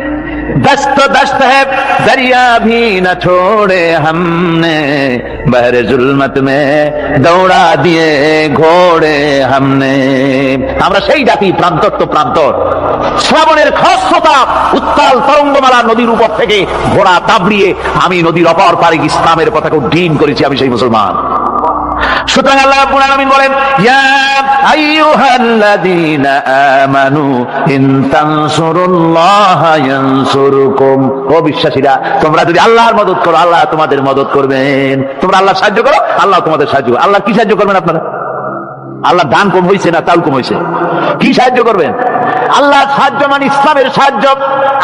दस्त दस्त है दरिया भी न छोड़े हमने, बहरे जुल्मत में दौड़ा दिए घोड़े हमने। আমরা সেই জাতি, প্রান্তর তো প্রান্তর। শ্রাবণের খরস্রোতা উত্তাল তরঙ্গমালা নদীর উপর থেকে ঘোড়া তাবড়িয়ে আমি নদীর অপর পারে ইসলামের পতাকা উড্ডীন করেছি, আমি সেই মুসলমান। সুতরাং আল্লাহ রাব্বুল আলামিন বলেন, ইয়া আইয়ুহাল্লাযীনা আমানু ইন তানসুরুল্লাহা ইয়ানসুরকুম। ও বিশ্বাসীরা, তোমরা যদি আল্লাহর মদদ করো আল্লাহ তোমাদের মদদ করবেন। তোমরা আল্লাহর সাহায্য করো আল্লাহ তোমাদের সাহায্য করবে। আল্লাহ কি সাহায্য করবেন আপনারা? আল্লাহ দান কম হয়েছে না চাউল কম হয়েছে? কি সাহায্য করবেন? আল্লাহ সাহায্য মানে ইসলামের সাহায্য।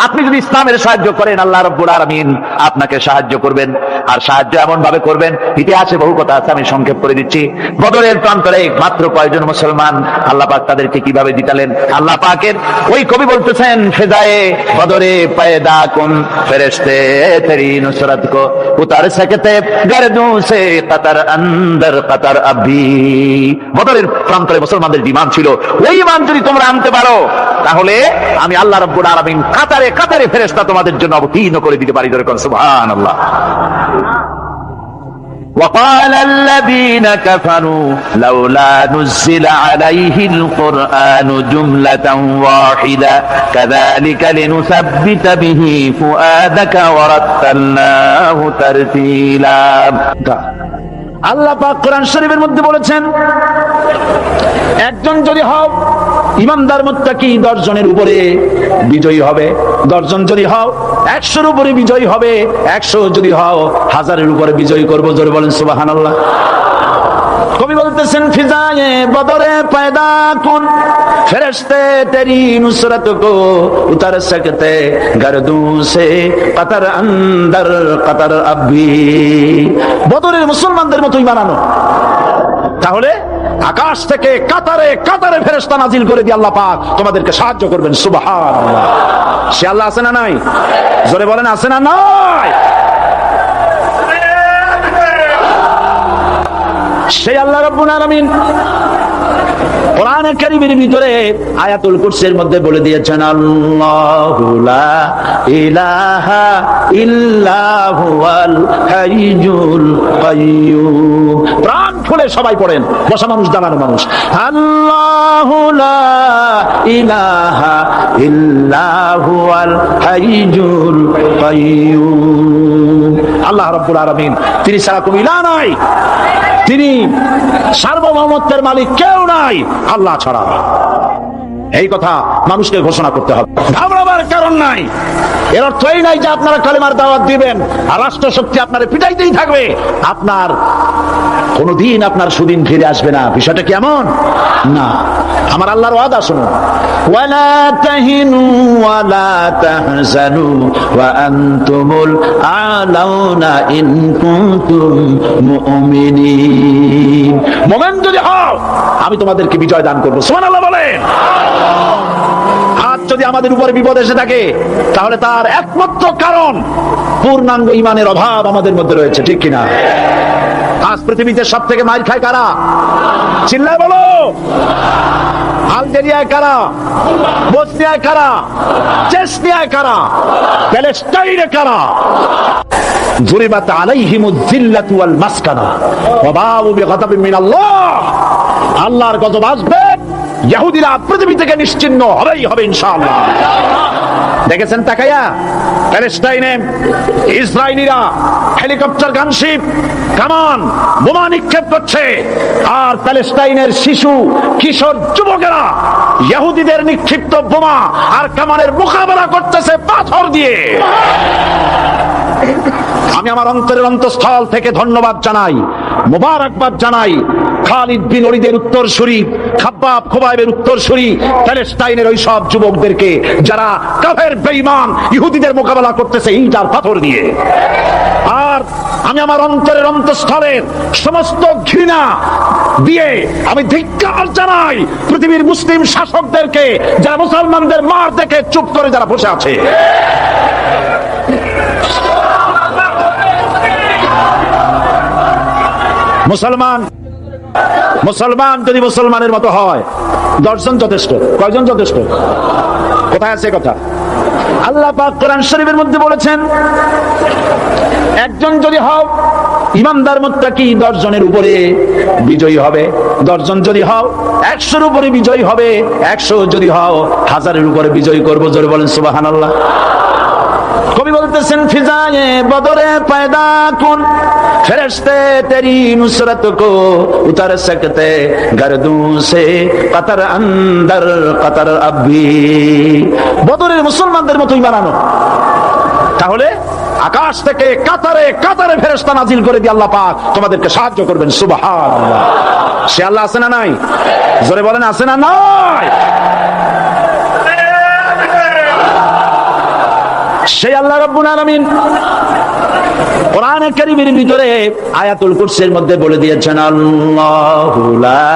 আপনি যদি ইসলামের সাহায্য করেন আল্লাহ রাব্বুল আলামিন আপনাকে সাহায্য করবেন। আর সাহায্য এমন ভাবে করবেন, ইতিহাসে বহু কথা আছে, আমি সংক্ষেপ করে দিচ্ছি। বদরের প্রান্তরে মাত্র কয়েকজন মুসলমান, আল্লাহ পাক তাদেরকে কিভাবে জিতালেন। আল্লাহ পাকের ওই কবি বলতেছেন, ফিজায়ে বদরে পয়দা কুন ফেরেশতে তেরি নুসরত কো উতার सकते गर्दों से कतर अंदर कतर अभी। বদরের প্রান্তরে মুসলমানদের ঈমান ছিল, ওই ঈমান যদি তোমরা আনতে পারো তাহলে আমি আল্লাহ রাব্বুল আলামিন কাতারে কাতারে ফেরেশতা তোমাদের জন্য অবতীর্ণ করে দিতে পারি। যেরকম সুবহানাল্লাহ। وقال الذين كفروا لولا نزل عليه القرآن جملة واحدة كذلك لنثبت به فؤادك ورتلناه ترتيلا। আল্লাহ পাক কোরআন শরীফের মধ্যে বলেছেন, একজন যদি হও ইমানদার মুত্তাকি 10 জনের উপরে বিজয়ী হবে। 10 জন যদি হও 100-র উপরে বিজয়ী হবে। 100 যদি হও 1000-এর উপরে বিজয়ী করব। জোরে বলেন সুবহানাল্লাহ। কবি বলতেছেন, ফিজায়ে বদরে পয়দা কুন ফেরেশতে তেরি নুসরত কো উতার सकते गर्दों से कतर अंदर कतर अभी। বদরের মুসলমানদের মতো ঈমান আনো, তাহলে আকাশ থেকে কাতারে কাতারে ফেরেশতা নাজিল করে দিয়ে আল্লাহ পাক তোমাদেরকে সাহায্য করবেন। সুবহানাল্লাহ। সে আল্লাহ আছে না নাই? জোরে বলেন, আছে না নাই? সেই আল্লাহ রাব্বুল আলামিন কোরআনে কারীমের ভিতরে আয়াতুল কুরসির মধ্যে বলে দিয়েছেন, আল্লাহু লা ইলাহা ইল্লা হুয়াল হাইয়ুল কাইয়্যুম। প্রাণ খুলে সবাই পড়েন, বসা মানুষ দাঁড়ানো মানুষ। আল্লাহু লা ইলাহা ইল্লা হুয়াল হাইয়ুল কাইয়্যুম। আল্লাহ রাব্বুল আলামিন, তিনি ছাড়া কোনো ইলাহ নাই, তিনি সার্বভৌমত্বের মালিক কেউ নাই আল্লাহ ছাড়া। এই কথা মানুষকে ঘোষণা করতে হবে, ঘাবড়াবার কারণ নাই। এর অর্থ এই নাই যে আপনারা কালেমার দাওয়াত দিবেন আর রাষ্ট্র শক্তি আপনারা পিটাইতেই থাকবে, আপনার কোনদিন আপনার সুদিন ফিরে আসবে না। বিষয়টা কেমন না, আমার আল্লাহর ওয়াদা শুনুন, ওয়ালা তাহিনু ওয়ালা তাহজানু ওয়া আনতুমুল আলাউনা ইন কুনতুম মুমিনিন। মুমিন যদি হও আমি তোমাদেরকে বিজয় দান করব। সুবহানাল্লাহ বলেন। আজ যদি আমাদের উপরে বিপদ এসে থাকে তাহলে তার একমাত্র কারণ পূর্ণাঙ্গ ঈমানের অভাব আমাদের মধ্যে রয়েছে, ঠিক কিনা? আজ পৃথিবীতে সব থেকে মার খায় কারা? চিল্লায় বলো। আলজেরিয়ায় কারা? বসনিয়ায় কারা? চেচনিয়ায় কারা? প্যালেস্টাইনে কারা? যুরিবাত আলাইহিমুয যিল্লাতু ওয়াল মাসকানা ওয়া বাউ বিগাদাবিন মিনাল্লাহ। আল্লাহর গজব আসবে, ইহুদিরা পৃথিবী থেকে নিশ্চিহ্ন হবেই হবে ইনশাআল্লাহ। দেখেছেন তাকায়া প্যালেস্টাইনে ইসরায়েলিরা হেলিকপ্টার, গানশিপ, কামান, বোমা নিক্ষেপ করছে, আর প্যালেস্টাইনের শিশু, কিশোর, যুবকেরা ইহুদিদের নিক্ষিপ্ত বোমা আর কামানের মোকাবেলা করতেছে পাথর দিয়ে। আমি আমার অন্তরের অন্তঃস্থল থেকে ধন্যবাদ জানাই, মোবারকবাদ জানাই খালিদ বিন ওলীদের উত্তরসূরি, খাব্বাব খুবাইবের উত্তরসূরি প্যালেস্টাইনের ওই সব যুবকদেরকে যারা কাফের বেঈমান ইহুদিদের মোকাবেলা করতেছে ইট আর পাথর দিয়ে। আর আমি আমার অন্তরের অন্তঃস্থলের সমস্ত ঘৃণা দিয়ে আমি ধিক্কার জানাই পৃথিবীর মুসলিম শাসকদেরকে, যারা মুসলমানদের মার দেখে চুপ করে যারা বসে আছে। মুসলমান যদি মুসলমানের মতো হয় 10 জন যথেষ্ট। কয়জন যথেষ্ট? কোথায় আছে কথা? আল্লাহ পাক কোরআন শরীফের মধ্যে বলেছেন, একজন যদি হও ইমানদার মুত্তাকি 10 জনের উপরে বিজয়ী হবে। 10 জন যদি হও 100-এর উপরে বিজয়ী হবে। 100 যদি হও 1000-এর উপরে বিজয়ী করবো। জোরে বলেন সুবহানাল্লাহ। কবি বলতেছেন, ফিজায়ে বদরে পয়দা কুন ফেরেশতে তেরি নুসরত কো উতার সকতে গর্দু সে কতর আন্দর কতর আবি। বদরের মুসলমানদের মতোই বানানো, তাহলে আকাশ থেকে কাতারে কাতারে ফেরেশতা নাজিল করে দিয়ে আল্লাহ পাক তোমাদেরকে সাহায্য করবেন। সুবহানাল্লাহ। সে আল্লাহ আছে না নাই? জোরে বলেন আছে না নাই? সেই আল্লাহ রাব্বুল আলামিন কোরআনে কারীমের ভিতরে আয়াতুল কুরসির মধ্যে বলে দিয়েছেন, আল্লাহু লা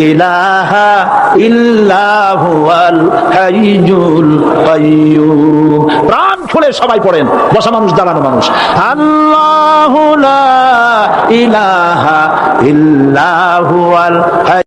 ইলাহা ইল্লা হুয়াল হাইয়ুল কাইয়্যুম। প্রাণ খুলে সবাই পড়েন, বসা মানুষ দাঁড়ানো মানুষ। আল্লাহু লা ইলাহা ইল্লা হুয়াল